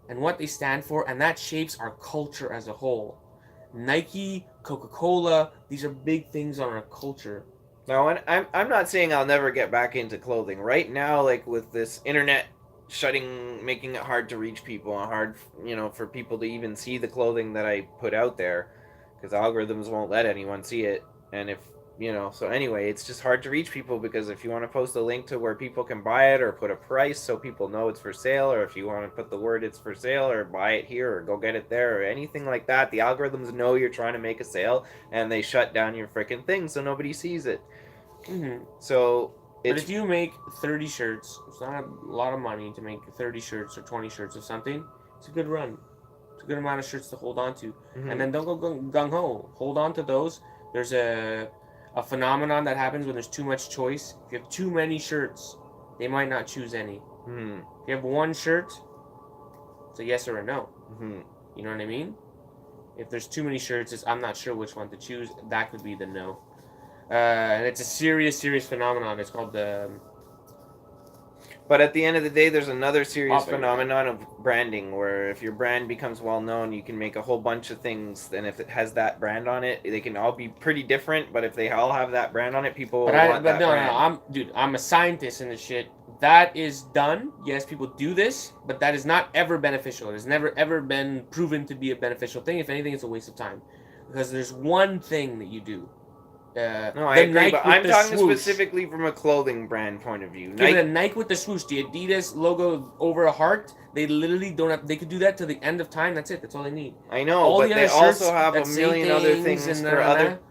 and what they stand for, and that shapes our culture as a whole. Nike, Coca-Cola, these are big things on our culture. Now, I'm not saying I'll never get back into clothing. Right now, like with this internet making it hard to reach people and hard, for people to even see the clothing that I put out there, because algorithms won't let anyone see it. And if, so anyway, it's just hard to reach people, because if you want to post a link to where people can buy it, or put a price so people know it's for sale, or if you want to put the word it's for sale, or buy it here, or go get it there, or anything like that, the algorithms know you're trying to make a sale, and they shut down your freaking thing so nobody sees it. So but if you make 30 shirts, it's not a lot of money to make 30 shirts or 20 shirts of something. It's a good run. It's a good amount of shirts to hold on to. Mhm. And then don't go gung-ho. Hold on to those. There's a phenomenon that happens when there's too much choice. If you have too many shirts, they might not choose any. Mhm. If you have one shirt, it's a yes or a no. Mhm. You know what I mean? If there's too many shirts, I'm not sure which one to choose. That could be the no. And it's a serious phenomenon. It's called the But at the end of the day, there's another serious Topic. phenomenon of branding, where if your brand becomes well known, you can make a whole bunch of things. And if it has that brand on it, they can all be pretty different. But if they all have that brand on it, people will want that brand. I'm a scientist in this shit. That is done. Yes, people do this, but that is not ever beneficial. It has never ever been proven to be a beneficial thing. If anything, it's a waste of time, because there's one thing that you do. No, I agree, but I'm talking specifically from a clothing brand point of view. Give it a Nike with the swoosh, the Adidas logo over a heart. They literally don't have. They could do that to the end of time. That's it. That's all they need. I know, but they also have a million other things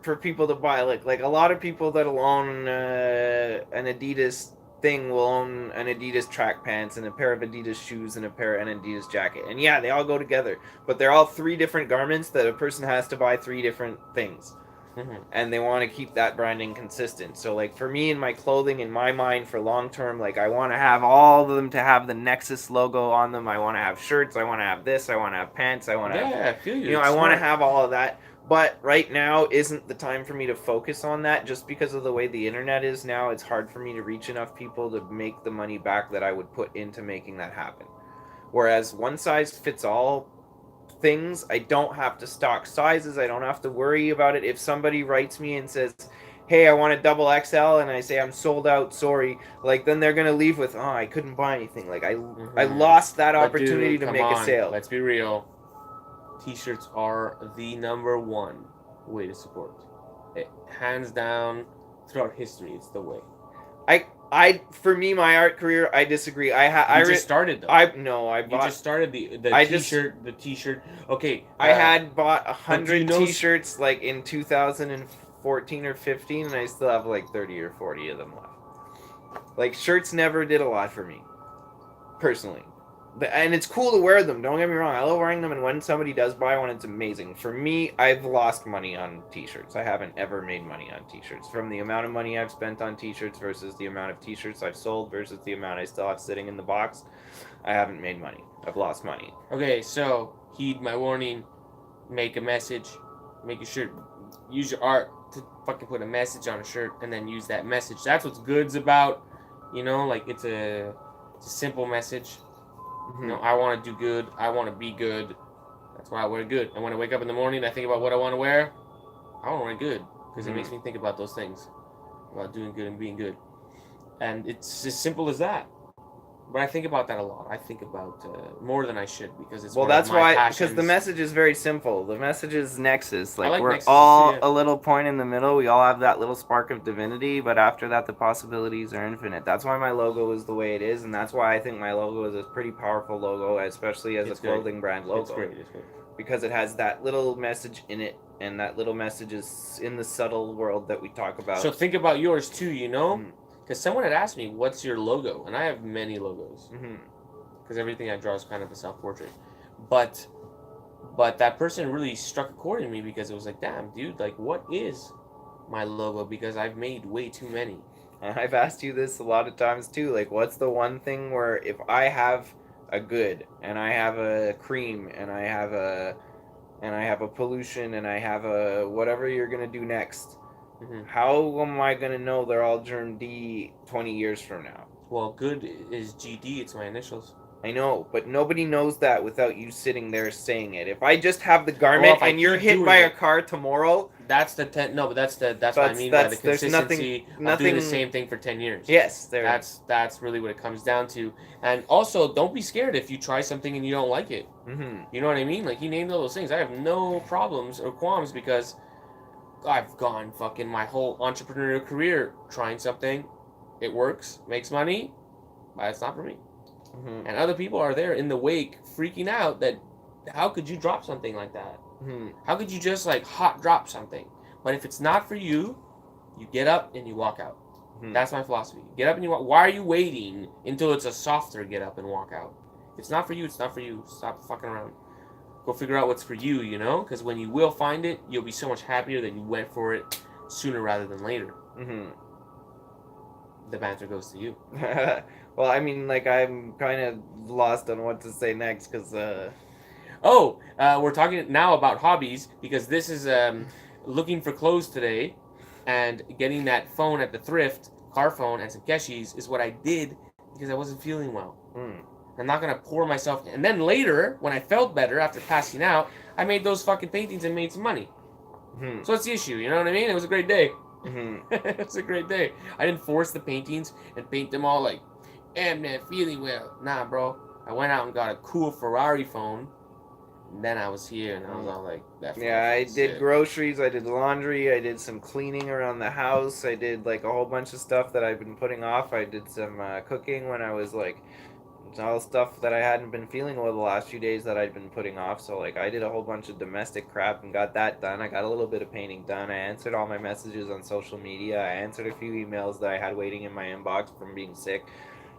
for people to buy. Like a lot of people that'll own an Adidas thing will own an Adidas track pants and a pair of Adidas shoes and an Adidas jacket. And yeah, they all go together, but they're all three different garments that a person has to buy three different things. Mm-hmm. And they want to keep that branding consistent. So like for me and my clothing, in my mind, for long term, like I want to have all of them to have the Nexus logo on them. I want to have shirts. I want to have this. I want to have pants. I want to have, I feel you. I want to have all of that. But right now isn't the time for me to focus on that, just because of the way the internet is now. It's hard for me to reach enough people to make the money back that I would put into making that happen. Whereas one size fits all things, I don't have to stock sizes. I don't have to worry about it. If somebody writes me and says, hey, I want a double XL, and I say I'm sold out, sorry, like then they're gonna leave with, oh, I couldn't buy anything. Like I lost that opportunity to make a sale. Let's be real. T-shirts are the number one way to support. It, hands down, throughout history, it's the way. For me, my art career, I disagree. I just started though. You just started the T-shirt. Okay. I had bought 100 T-shirts like in 2014 or 15, and I still have like 30 or 40 of them left. Like shirts never did a lot for me, personally. And it's cool to wear them, don't get me wrong. I love wearing them, and when somebody does buy one, it's amazing. For me, I've lost money on T-shirts. I haven't ever made money on T-shirts. From the amount of money I've spent on T-shirts versus the amount of T-shirts I've sold versus the amount I still have sitting in the box, I haven't made money. I've lost money. Okay, so heed my warning. Make a message. Make a shirt. Use your art to fucking put a message on a shirt, and then use that message. That's what good's about. You know, like it's a simple message. You know, I want to do good. I want to be good. That's why I wear good. And when I wake up in the morning, I think about what I want to wear. I want to wear good because it makes me think about those things, about doing good and being good. And it's as simple as that. But I think about that a lot. I think about more than I should because it's that's why passions. Because the message is very simple. The message is Nexus. Like we're Nexus, all a little point in the middle. We all have that little spark of divinity, but after that, the possibilities are infinite. That's why my logo is the way it is, and that's why I think my logo is a pretty powerful logo, especially as a clothing brand logo. It's great. It's great. Because it has that little message in it, and that little message is in the subtle world that we talk about. So think about yours too. You know. Because someone had asked me, what's your logo? And I have many logos. Because everything I draw is kind of a self-portrait. But that person really struck a chord in me because it was like, damn, dude, like, what is my logo? Because I've made way too many. And I've asked you this a lot of times, too. Like, what's the one thing where if I have a good, and I have a cream, and I have a pollution, and I have a whatever you're going to do next, how am I going to know they're all Germ D 20 years from now? Well, good is GD. It's my initials. I know, but nobody knows that without you sitting there saying it. If I just have the garment and you're hit by a car tomorrow... That's the No, but that's what I mean by the consistency of doing the same thing for 10 years. Yes. That's really what it comes down to. And also, don't be scared if you try something and you don't like it. You know what I mean? Like, he named all those things. I have no problems or qualms because... I've gone fucking my whole entrepreneurial career trying something. It works, makes money, but it's not for me. And other people are there in the wake freaking out that how could you drop something like that? How could you just like hot drop something? But if it's not for you, you get up and you walk out. That's my philosophy. Get up and you walk. Why are you waiting until it's a softer get up and walk out? If it's not for you, it's not for you. Stop fucking around. go figure out what's for you, you know? Because when you will find it, you'll be so much happier that you went for it sooner rather than later. Mm-hmm. The banter goes to you. Well, I mean, like, I'm kind of lost on what to say next because, We're talking now about hobbies because this is looking for clothes today and getting that phone at the thrift, car phone, and some keshis is what I did because I wasn't feeling well. I'm not going to pour myself. And then later, when I felt better after passing out, I made those fucking paintings and made some money. So that's the issue, you know what I mean? It was a great day. It was a great day. I didn't force the paintings and paint them all like, I'm not feeling well. Nah, bro. I went out and got a cool Ferrari phone. And then I was here and I was all like, that. Yeah, I did groceries, I did laundry, I did some cleaning around the house, I did like a whole bunch of stuff that I've been putting off. I did some cooking when I was like, all stuff that I hadn't been feeling well the last few days that I'd been putting off. So like I did a whole bunch of domestic crap and got that done. I got a little bit of painting done. I answered all my messages on social media. I answered a few emails that I had waiting in my inbox from being sick,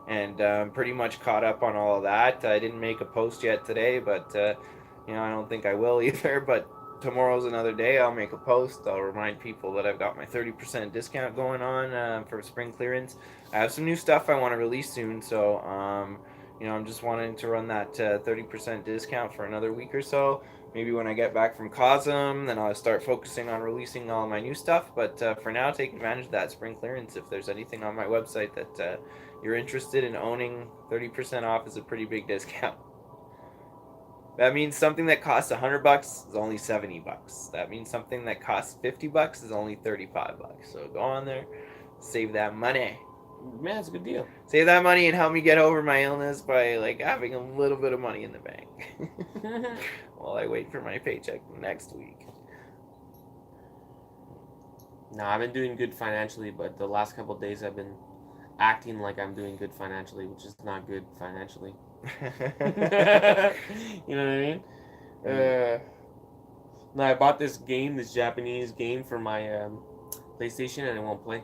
and pretty much caught up on all of that. I didn't make a post yet today, but you know, I don't think I will either. But tomorrow's another day. I'll make a post. I'll remind people that I've got my 30% discount going on for spring clearance. I have some new stuff I want to release soon, so you know, I'm just wanting to run that 30% discount for another week or so. Maybe when I get back from Cosm, then I'll start focusing on releasing all my new stuff. But for now, take advantage of that spring clearance. If there's anything on my website that you're interested in owning, 30% off is a pretty big discount. That means something that costs $100 is only $70. That means something that costs $50 is only $35. So go on there, save that money. Man, it's a good deal. Save that money and help me get over my illness by like having a little bit of money in the bank while I wait for my paycheck next week. No, I've been doing good financially, but the last couple of days I've been acting like I'm doing good financially, which is not good financially. You know what I mean? No, I bought this Japanese game for my PlayStation, and it won't play.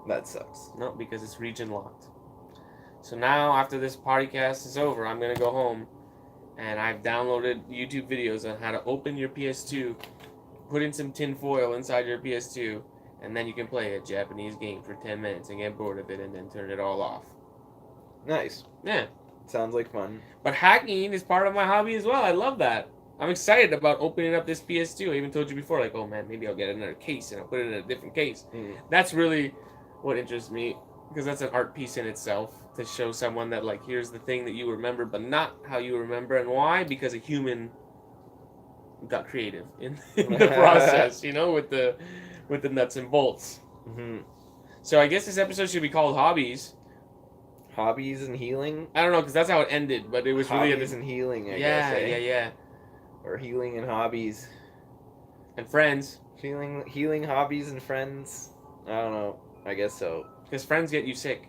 That sucks. No, because it's region locked. So now, after this podcast is over, I'm going to go home, and I've downloaded YouTube videos on how to open your PS2, put in some tin foil inside your PS2, and then you can play a Japanese game for 10 minutes and get bored of it and then turn it all off. Nice. Yeah. Sounds like fun. But hacking is part of my hobby as well. I love that. I'm excited about opening up this PS2. I even told you before, like, oh man, maybe I'll get another case and I'll put it in a different case. That's really what interests me, because that's an art piece in itself, to show someone that, like, here's the thing that you remember, but not how you remember. And why? Because a human got creative in the process, you know, with the nuts and bolts. So I guess this episode should be called Hobbies. Hobbies and healing? I don't know, because that's how it ended, but it was Hobbies really... and healing, I guess. guess. Yeah. Or healing and hobbies. And friends. Healing, hobbies, and friends. I don't know. I guess so. Because friends get you sick.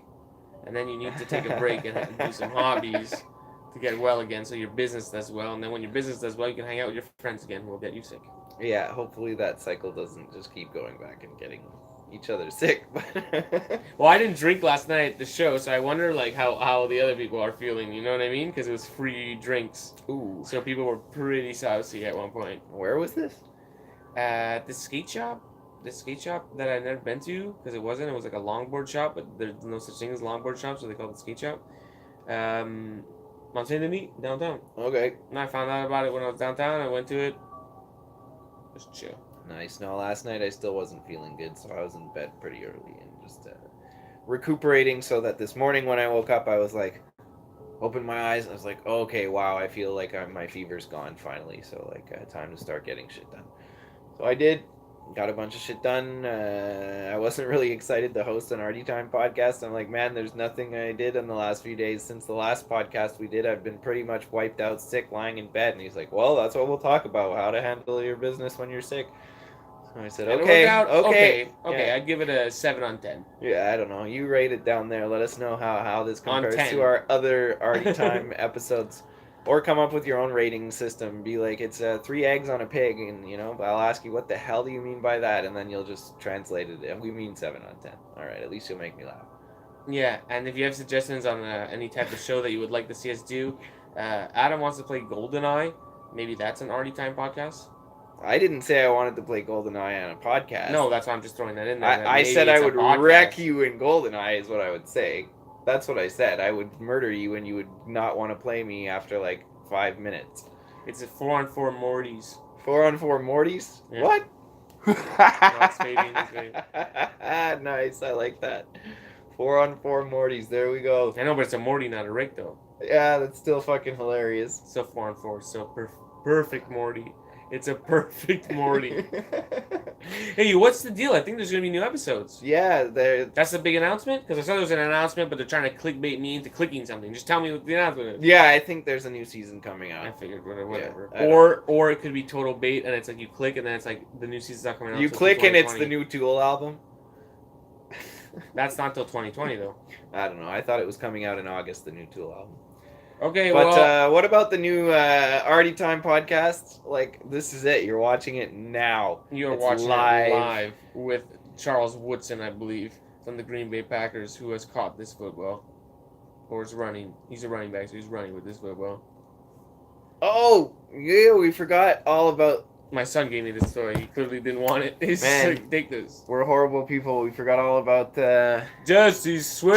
And then you need to take a break and do some hobbies to get well again, so your business does well. And then when your business does well, you can hang out with your friends again who will get you sick. Yeah, hopefully that cycle doesn't just keep going back and getting each other sick. Well, I didn't drink last night at the show, so I wonder like how the other people are feeling, you know what I mean? Because it was free drinks. Ooh. So people were pretty saucy at one point. Where was this? At the skate shop. The skate shop that I'd never been to, because it was like a longboard shop, but there's no such thing as longboard shop, so they call it skate shop. Mont Saint Denis, downtown. Okay. And I found out about it when I was downtown. I went to it. Just chill. Nice. No, last night I still wasn't feeling good, so I was in bed pretty early and just recuperating, so that this morning when I woke up, I was like, opened my eyes, and I was like, oh, okay, wow, I feel like my fever's gone finally, so like time to start getting shit done. So I did. Got a bunch of shit done. I wasn't really excited to host an Arty Time podcast. I'm like, man, there's nothing I did in the last few days. Since the last podcast we did, I've been pretty much wiped out, sick, lying in bed. And he's like, well, that's what we'll talk about, how to handle your business when you're sick. So I said, okay. Yeah. I'd give it a 7 on 10. Yeah, I don't know. You rate it down there. Let us know how this compares to our other Arty Time episodes. Or come up with your own rating system. Be like, it's 3 eggs on a pig, and you know, I'll ask you, what the hell do you mean by that? And then you'll just translate it. And we mean 7 on 10. All right, at least you'll make me laugh. Yeah, and if you have suggestions on any type of show that you would like to see us do, Adam wants to play GoldenEye, Maybe that's an Arty Time podcast. I didn't say I wanted to play GoldenEye on a podcast. No, that's why I'm just throwing that in there. I said I would wreck you in GoldenEye is what I would say. That's what I said. I would murder you and you would not want to play me after like 5 minutes. It's a 4-on-4 Mortys. 4-on-4 Mortys? Yeah. What? That's fading, that's fading. Nice, I like that. 4-on-4 Mortys, there we go. I know, but it's a Morty, not a Rick, though. Yeah, that's still fucking hilarious. Still 4-on-4, still perfect Morty. It's a perfect Morty. Hey, what's the deal? I think there's gonna be new episodes. Yeah, That's the big announcement? Because I saw there was an announcement, but they're trying to clickbait me into clicking something. Just tell me what the announcement is. yeah, I think there's a new season coming out. I figured whatever. Yeah, or it could be total bait, and it's like you click, and then it's like the new season's not coming out. You till click and it's the 2020. new Tool album. That's not till 2020 though. I don't know. I thought it was coming out in August, the new Tool album. Okay, But well, what about the new Arty Time podcast? Like, this is it. You're watching it now. you're it's watching live. it live with Charles Woodson, I believe, from the Green Bay Packers, who has caught this football, or is running. He's a running back, so he's running with this football. Oh, yeah, we forgot all about... My son gave me this toy. He clearly didn't want it. He's Man. like, take this. We're horrible people. We forgot all about... Jesse Sweet.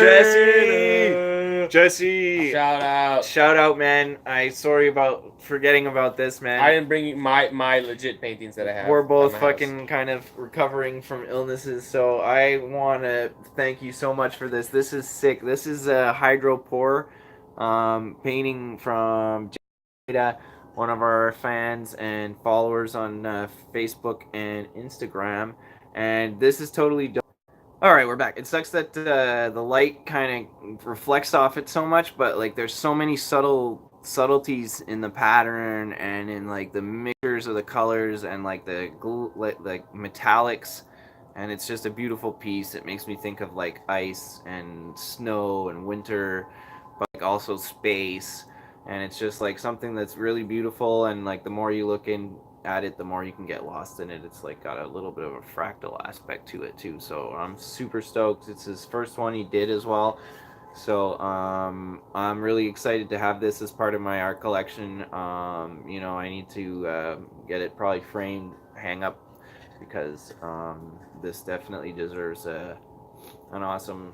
Jesse! Shout out. Shout out, man. Sorry about forgetting about this, man. I didn't bring you my legit paintings that I have. We're both at my fucking house. kind of recovering from illnesses, so I want to thank you so much for this. This is sick. This is a hydropore painting from Jada, one of our fans and followers on Facebook and Instagram, and this is totally dope. All right, we're back. It sucks that the light kind of reflects off it so much, but like there's so many subtleties in the pattern and in like the mixtures of the colors and like the like metallics, and it's just a beautiful piece. It makes me think of like ice and snow and winter, but like also space. And it's just like something that's really beautiful, and like the more you look at it, the more you can get lost in it. It's like got a little bit of a fractal aspect to it too. So I'm super stoked. It's his first one he did as well. So I'm really excited to have this as part of my art collection. You know, I need to get it probably framed, hang up, because this definitely deserves an awesome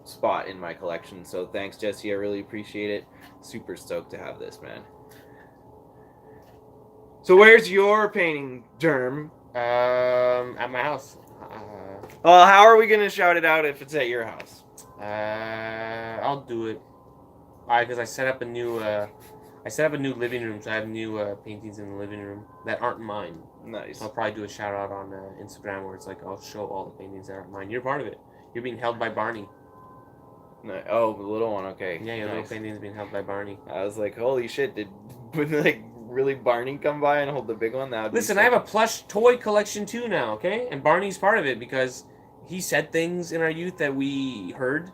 spot in my collection. So thanks, Jesse. I really appreciate it. Super stoked to have this, man. So where's your painting, Germ? At my house. Well, how are we gonna shout it out if it's at your house? I'll do it. Because I set up a new living room, so I have new paintings in the living room that aren't mine. Nice. I'll probably do a shout out on Instagram where it's like I'll show all the paintings that aren't mine. You're part of it. You're being held by Barney. No, oh, the little one. Okay. Yeah, your nice. little painting's being held by Barney. I was like, holy shit! Would like really Barney come by and hold the big one? That would Listen, be I have a plush toy collection too now. Okay, and Barney's part of it because he said things in our youth that we heard.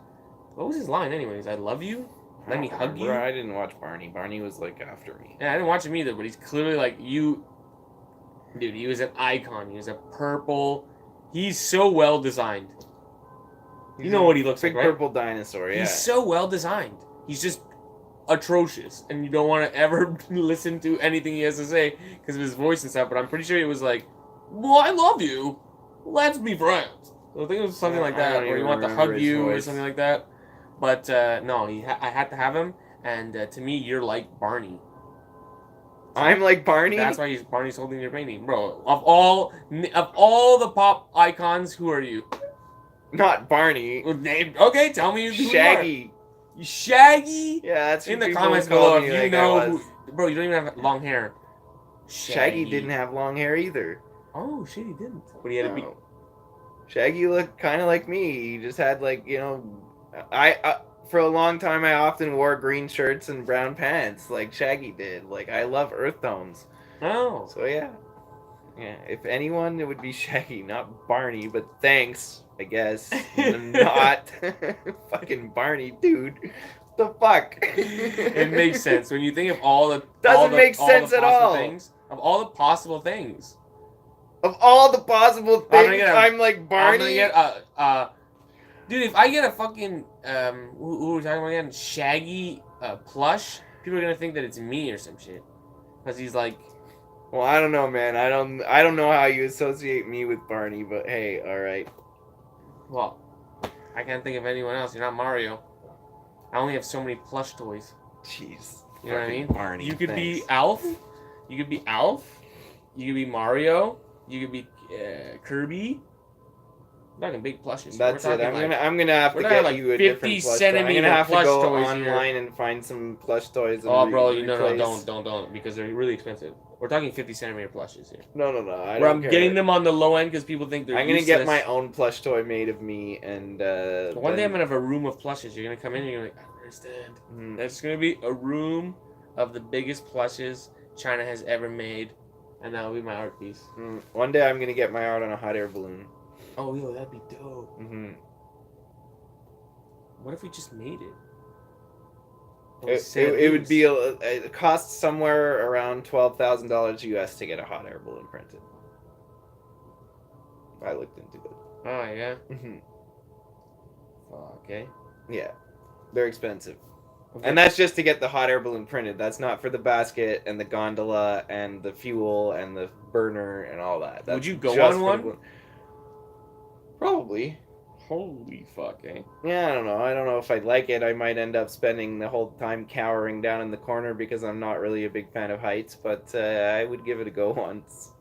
What was his line, anyways? I love you. Let me hug you. I didn't watch Barney. Barney was like after me. Yeah, I didn't watch him either, but he's clearly like you. Dude, he was an icon. He was a purple. He's so well designed. You know what he looks like, Big right? purple dinosaur, yeah. He's so well designed. He's just atrocious, and you don't want to ever listen to anything he has to say because of his voice and stuff. But I'm pretty sure he was like, "Well, I love you. Let's be friends." I think it was something like I that, don't or he even wanted to remember hug his you or voice. something like that. But no, I had to have him, and to me, you're like Barney. I'm like Barney. That's why Barney's holding your painting, bro. Of all the pop icons, who are you? Not Barney. Okay, tell me who Shaggy. you are. Shaggy? Yeah, that's In who the people comments called below, me if you like I know was. who... Bro, you don't even have long hair. Shaggy didn't have long hair either. Oh, shit, he didn't. But he had a big... No. Shaggy looked kind of like me. He just had like, you know, I for a long time I often wore green shirts and brown pants like Shaggy did. Like I love earth tones. Oh. So yeah. Yeah, if anyone it would be Shaggy, not Barney, but thanks, I guess. Not fucking Barney, dude. The fuck? It makes sense when you think of all the... Doesn't make sense at all. Things, of all the possible things. Of all the possible things, I'm like Barney. I'm gonna get dude, if I get a fucking who are we talking about again? Shaggy plush, people are gonna think that it's me or some shit. Because he's like, Well, I don't know, man. I don't know how you associate me with Barney, but hey, all right. well, I can't think of anyone else. You're not Mario. I only have so many plush toys. Jeez. You know what I mean? Barney, You could be thanks. Alf. You could be Alf. You could be Mario. You could be Kirby. We're talking big plushes. That's we're it. talking I'm gonna have we're to talking get like you a 50 different plush toy. I'm centimeter gonna have to plush go toys here. online and find some plush toys. And Oh, bro, no, replace. don't, because they're really expensive. We're talking 50 centimeter plushes here. No. Where don't I'm care. getting them on the low end because people think they're I'm gonna useless. get my own plush toy made of me, and One day I'm gonna have a room of plushes. You're gonna come in and you're like, I don't understand. There's gonna be a room of the biggest plushes China has ever made, and that'll be my art piece. One day I'm gonna get my art on a hot air balloon. Oh, yo, that'd be dope. Mm-hmm. What if we just made it? It would be it costs somewhere around $12,000 US to get a hot air balloon printed. I looked into it. Oh yeah. Mm-hmm. Okay. Yeah, they're expensive. Okay. And that's just to get the hot air balloon printed. That's not for the basket and the gondola and the fuel and the burner and all that. That's Would you go just on for one? the balloon. Probably. Holy fuck, eh? Yeah, I don't know. I don't know if I'd like it. I might end up spending the whole time cowering down in the corner because I'm not really a big fan of heights, but I would give it a go once.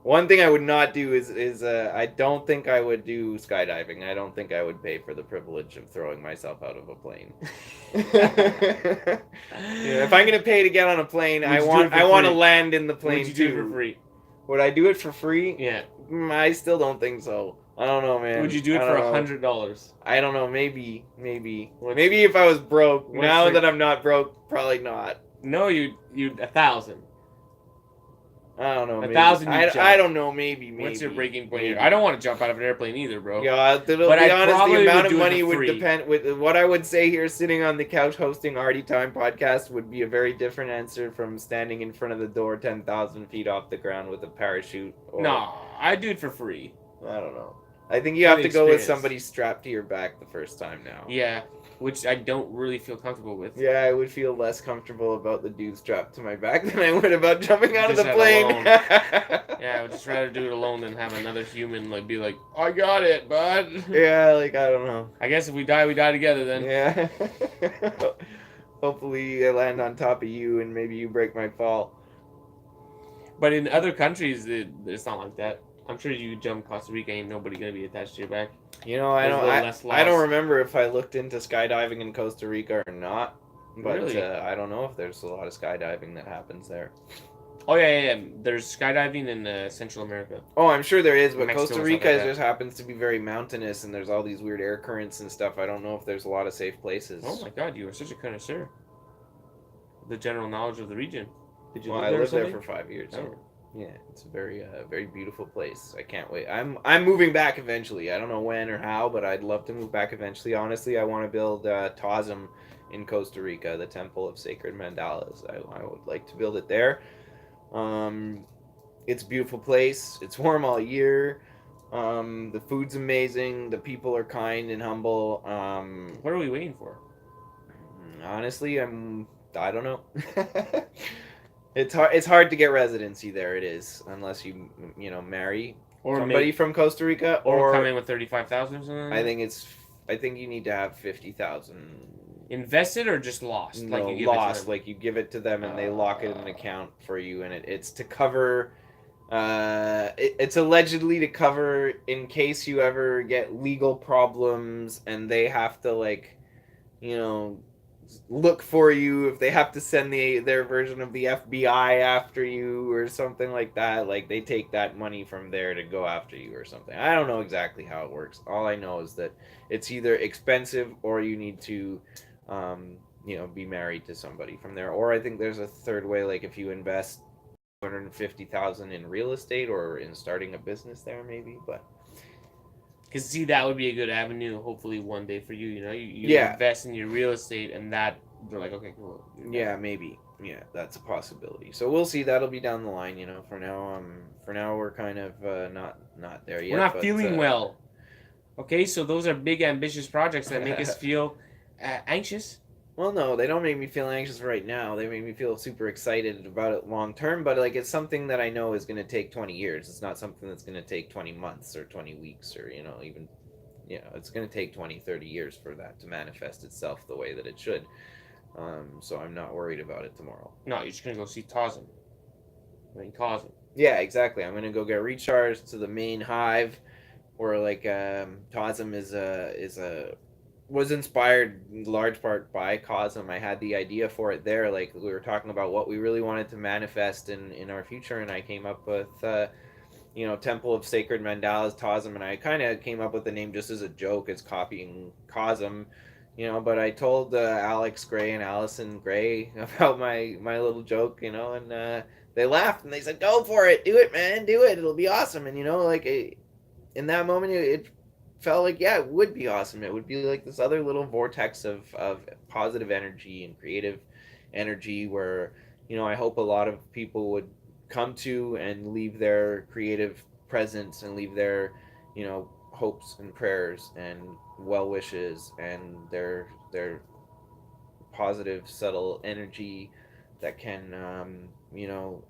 One thing I would not do is I don't think I would do skydiving. I don't think I would pay for the privilege of throwing myself out of a plane. Yeah, if I'm gonna pay to get on a plane, I want to land in the plane Would you too. do it for free? Would I do it for free? Yeah. I still don't think so. I don't know, man. Would you do it for $100? I don't know. Maybe if I was broke. Now that I'm not broke, probably not. No, you'd 1,000. I don't know. 1,000. I don't know. Maybe. What's your breaking point here? I don't want to jump out of an airplane either, bro. Yeah, to be honest, the amount of money would depend. With what I would say here, sitting on the couch hosting Arty Time podcast, would be a very different answer from standing in front of the door 10,000 feet off the ground with a parachute. No, I'd do it for free. I don't know. I think you have to go with somebody strapped to your back the first time now. Yeah, which I don't really feel comfortable with. Yeah, I would feel less comfortable about the dude strapped to my back than I would about jumping out of the plane. Yeah, I would just rather do it alone than have another human be like, I got it, bud. Yeah, I don't know. I guess if we die, we die together then. Yeah. Hopefully I land on top of you and maybe you break my fall. But in other countries, it's not like that. I'm sure you jump Costa Rica, ain't nobody gonna be attached to your back. You know, I don't remember if I looked into skydiving in Costa Rica or not. But really? I don't know if there's a lot of skydiving that happens there. Oh yeah. There's skydiving in Central America. Oh, I'm sure there is, but Mexico Costa Rica like just happens to be very mountainous, and there's all these weird air currents and stuff. I don't know if there's a lot of safe places. Oh my God, you are such a connoisseur. The general knowledge of the region. Did you Well, live there? I lived there for 5 years. So. Yeah, it's a very beautiful place. I can't wait. I'm moving back eventually. I don't know when or how, but I'd love to move back eventually. Honestly, I want to build Tazum in Costa Rica, the Temple of Sacred Mandalas. I would like to build it there. It's a beautiful place. It's warm all year. The food's amazing. The people are kind and humble. What are we waiting for? Honestly, I don't know. It's hard to get residency there. It is, unless you marry somebody from Costa Rica or come in with 35,000 or something. I think you need to have 50,000 invested or just lost. No, like lost. Like you give it to them and they lock it in an account for you, and it's to cover. It's allegedly to cover in case you ever get legal problems and they have to look for you, if they have to send their version of the FBI after you or something like that. Like they take that money from there to go after you or something. I don't know exactly how it works. All I know is that it's either expensive or you need to be married to somebody from there. Or I think there's a third way, like if you invest $250,000 in real estate or in starting a business there, maybe. But because see, that would be a good avenue. Hopefully, one day for you. You invest in your real estate, and that they're like, okay, cool. Yeah, maybe. Yeah, that's a possibility. So we'll see. That'll be down the line. For now, we're kind of not there yet. We're not feeling well. Okay, so those are big, ambitious projects that make us feel anxious. Well, no, they don't make me feel anxious right now. They make me feel super excited about it long term, but like it's something that I know is going to take 20 years. It's not something that's going to take 20 months or 20 weeks or, even, it's going to take 20, 30 years for that to manifest itself the way that it should. So I'm not worried about it tomorrow. No, you're just gonna go see Tarzan. I mean, Tarzan. Yeah, exactly. I'm going to go get recharged to the main hive where like Cosm was inspired in large part by Cosm. I had the idea for it there. Like we were talking about what we really wanted to manifest in our future, and I came up with, Temple of Sacred Mandalas, Cosm, and I kind of came up with the name just as a joke, as copying Cosm, But I told Alex Gray and Allison Gray about my little joke, and they laughed and they said, "Go for it, do it, man, do it. It'll be awesome." And in that moment, it felt like, yeah, it would be awesome. It would be like this other little vortex of positive energy and creative energy where, I hope a lot of people would come to and leave their creative presence and leave their, hopes and prayers and well wishes and their positive, subtle energy that can,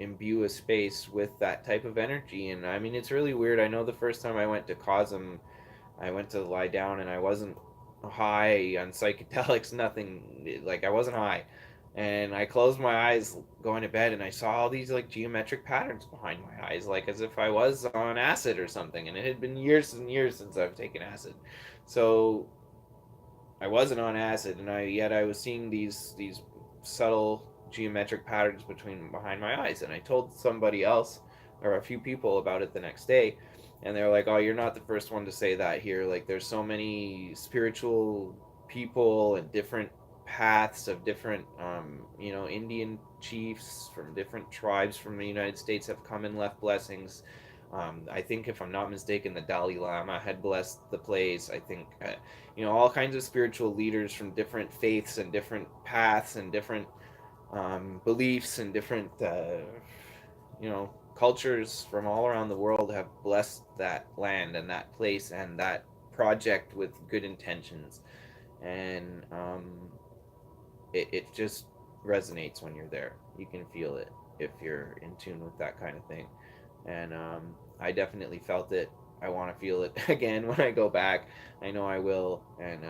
imbue a space with that type of energy. And I mean, it's really weird. I know the first time I went to Cosm, I went to lie down and I wasn't high on psychedelics, nothing. Like, I wasn't high. And I closed my eyes going to bed and I saw all these like geometric patterns behind my eyes, like as if I was on acid or something. And it had been years and years since I've taken acid. So I wasn't on acid, and I was seeing these subtle geometric patterns behind my eyes. And I told somebody else or a few people about it the next day, and they're like, "Oh, you're not the first one to say that here. Like, there's so many spiritual people and different paths of different Indian chiefs from different tribes from the United States have come and left blessings. I think, if I'm not mistaken, the Dalai Lama had blessed the place. I think, all kinds of spiritual leaders from different faiths and different paths and different beliefs and different, cultures from all around the world have blessed that land and that place and that project with good intentions. And it just resonates when you're there. You can feel it if you're in tune with that kind of thing. And I definitely felt it. I want to feel it again when I go back. I know I will. And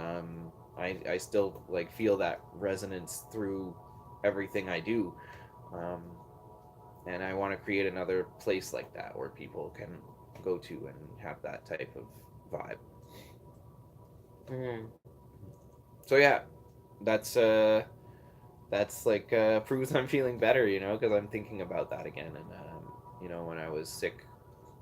I still like feel that resonance through everything I do. And I want to create another place like that where people can go to and have that type of vibe. Mm. So yeah, that's like proves I'm feeling better, because I'm thinking about that again. And when I was sick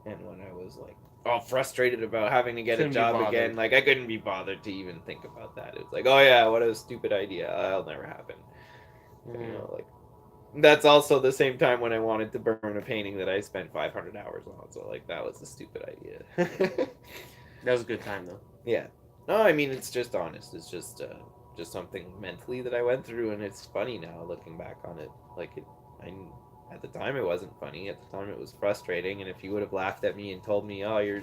and when I was like all frustrated about having to get Couldn't a be job bothered. again, like I couldn't be bothered to even think about that. It's like, oh yeah, what a stupid idea. That'll never happen. Mm. Like that's also the same time when I wanted to burn a painting that I spent 500 hours on. So like that was a stupid idea. That was a good time though. Yeah. No, I mean, it's just honest. It's just something mentally that I went through, and it's funny now looking back on it. Like at the time it wasn't funny. At the time it was frustrating. And if you would have laughed at me and told me, "Oh, you're,"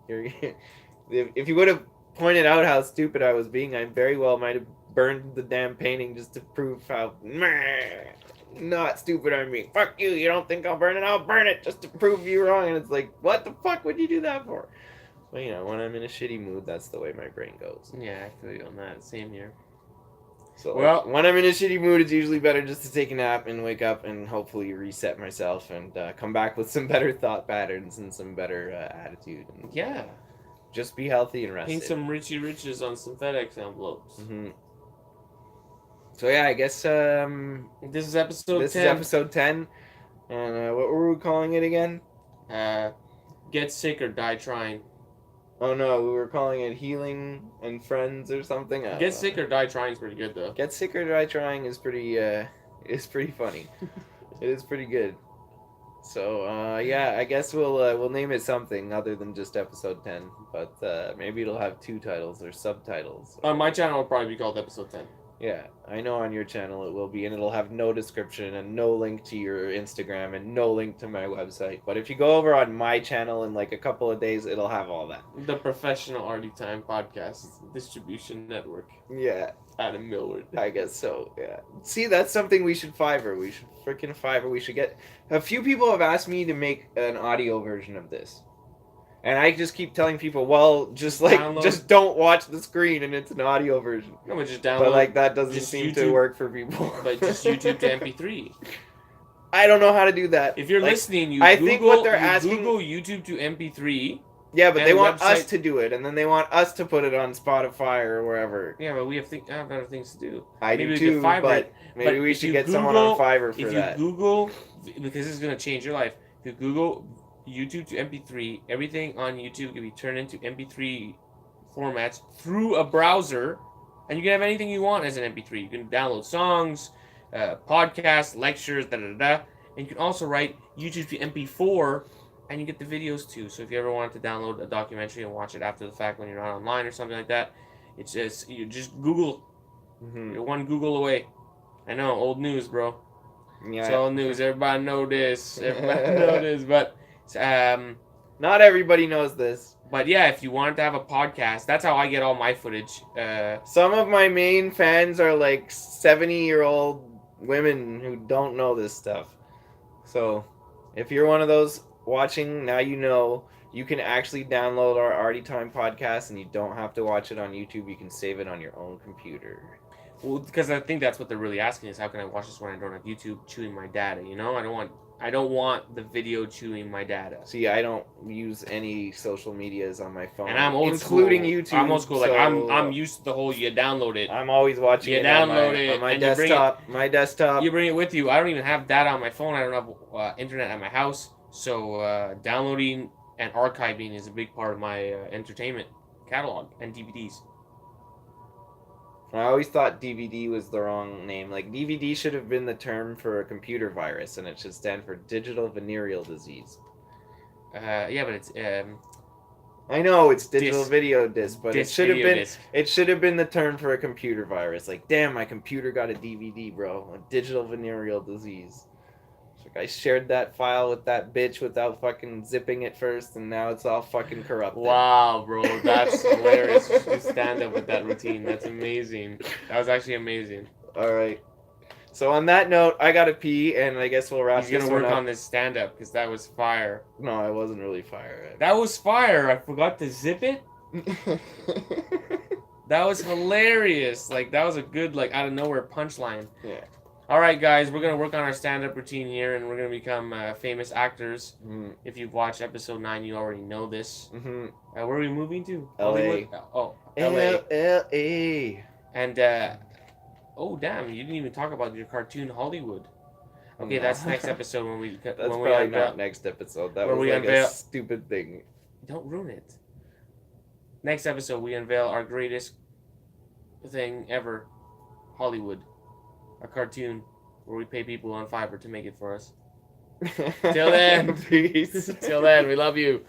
if you would have pointed out how stupid I was being, I very well might have burned the damn painting just to prove how not stupid I mean. Fuck you! You don't think I'll burn it? I'll burn it just to prove you wrong. And it's like, what the fuck would you do that for? Well, when I'm in a shitty mood, that's the way my brain goes. Yeah, I feel you on that. Same here. So, Well- when I'm in a shitty mood, it's usually better just to take a nap and wake up and hopefully reset myself and come back with some better thought patterns and some better attitude. And Yeah. just be healthy and rested. Paint some Richie Riches on some FedEx envelopes. Mm-hmm. So yeah, I guess This is episode 10. This is episode 10. And what were we calling it again? Get sick or die trying. Oh no, we were calling it Healing and Friends or something. Get sick or die trying is pretty good though. Get sick or die trying is pretty funny. It is pretty good. So yeah, I guess we'll name it something other than just episode 10, but maybe it'll have 2 titles or subtitles. My channel will probably be called episode 10. Yeah, I know on your channel it will be, and it'll have no description and no link to your Instagram and no link to my website. But if you go over on my channel in like a couple of days, it'll have all that. The Professional Arty Time Podcast Distribution Network. Yeah, Adam Millward. I guess so. Yeah. See, that's something we should Fiverr. We should freaking Fiverr. We should get. A few people have asked me to make an audio version of this. And I just keep telling people, well, just just don't watch the screen, and it's an audio version. No, but just download. But like that doesn't just seem YouTube, to work for people. But just YouTube to MP3. I don't know how to do that. If you're listening, you I Google, think what they're asking. Google YouTube to MP3. Yeah, but they want website... us to do it, and then they want us to put it on Spotify or wherever. Yeah, but we have better things to do. I do too, but maybe we should get someone on Fiverr for that. If you Google, because this is going to change your life, if you Google YouTube to MP3, everything on YouTube can be turned into MP3 formats through a browser, and you can have anything you want as an MP3. You can download songs, podcasts, lectures, and you can also write YouTube to MP4, and you get the videos too. So if you ever wanted to download a documentary and watch it after the fact when you're not online or something like that, it's just you just Google. You're one Google away. I know, old news, bro. Yeah, it's old news. Everybody know this. But not everybody knows this. But yeah, if you wanted to have a podcast, that's how I get all my footage. Some of my main fans are like 70-year-old women who don't know this stuff. So if you're one of those watching, now you know you can actually download our Arty Time podcast, and you don't have to watch it on YouTube. You can save it on your own computer. Well, because I think that's what they're really asking is how can I watch this when I don't have YouTube chewing my data? You know, I don't want the video chewing my data. See, I don't use any social medias on my phone, and I'm old including school. YouTube. I'm old school. So like I'm used to the whole you download it. I'm always watching you it download it on my desktop. My desktop. You bring it with you. I don't even have data on my phone. I don't have internet at my house. So downloading and archiving is a big part of my entertainment catalog and DVDs. I always thought DVD was the wrong name. Like, DVD should have been the term for a computer virus, and it should stand for digital venereal disease. Yeah, but it's... I know it's digital video disc, but it should have been the term for a computer virus. Like, damn, my computer got a DVD, bro. A digital venereal disease. I shared that file with that bitch without fucking zipping it first, and now it's all fucking corrupted. Wow, bro, that's hilarious. You should stand up with that routine. That's amazing. That was actually amazing. All right. So on that note, I gotta pee, and I guess we'll wrap this one up. He's gonna work on this stand-up, because that was fire. No, I wasn't really fire. That was fire. I forgot to zip it. That was hilarious. Like, that was a good, like, out of nowhere punchline. Yeah. All right, guys, we're going to work on our stand-up routine here, and we're going to become famous actors. If you've watched episode 9, you already know this. Where are we moving to? L.A. Oh, L.A. L.A. And, oh, damn, you didn't even talk about your cartoon Hollywood. Okay, that's next episode when we... That's probably not next episode. That was like a stupid thing. Don't ruin it. Next episode, we unveil our greatest thing ever, Hollywood. A cartoon where we pay people on Fiverr to make it for us. Till then. Peace. Till then, we love you.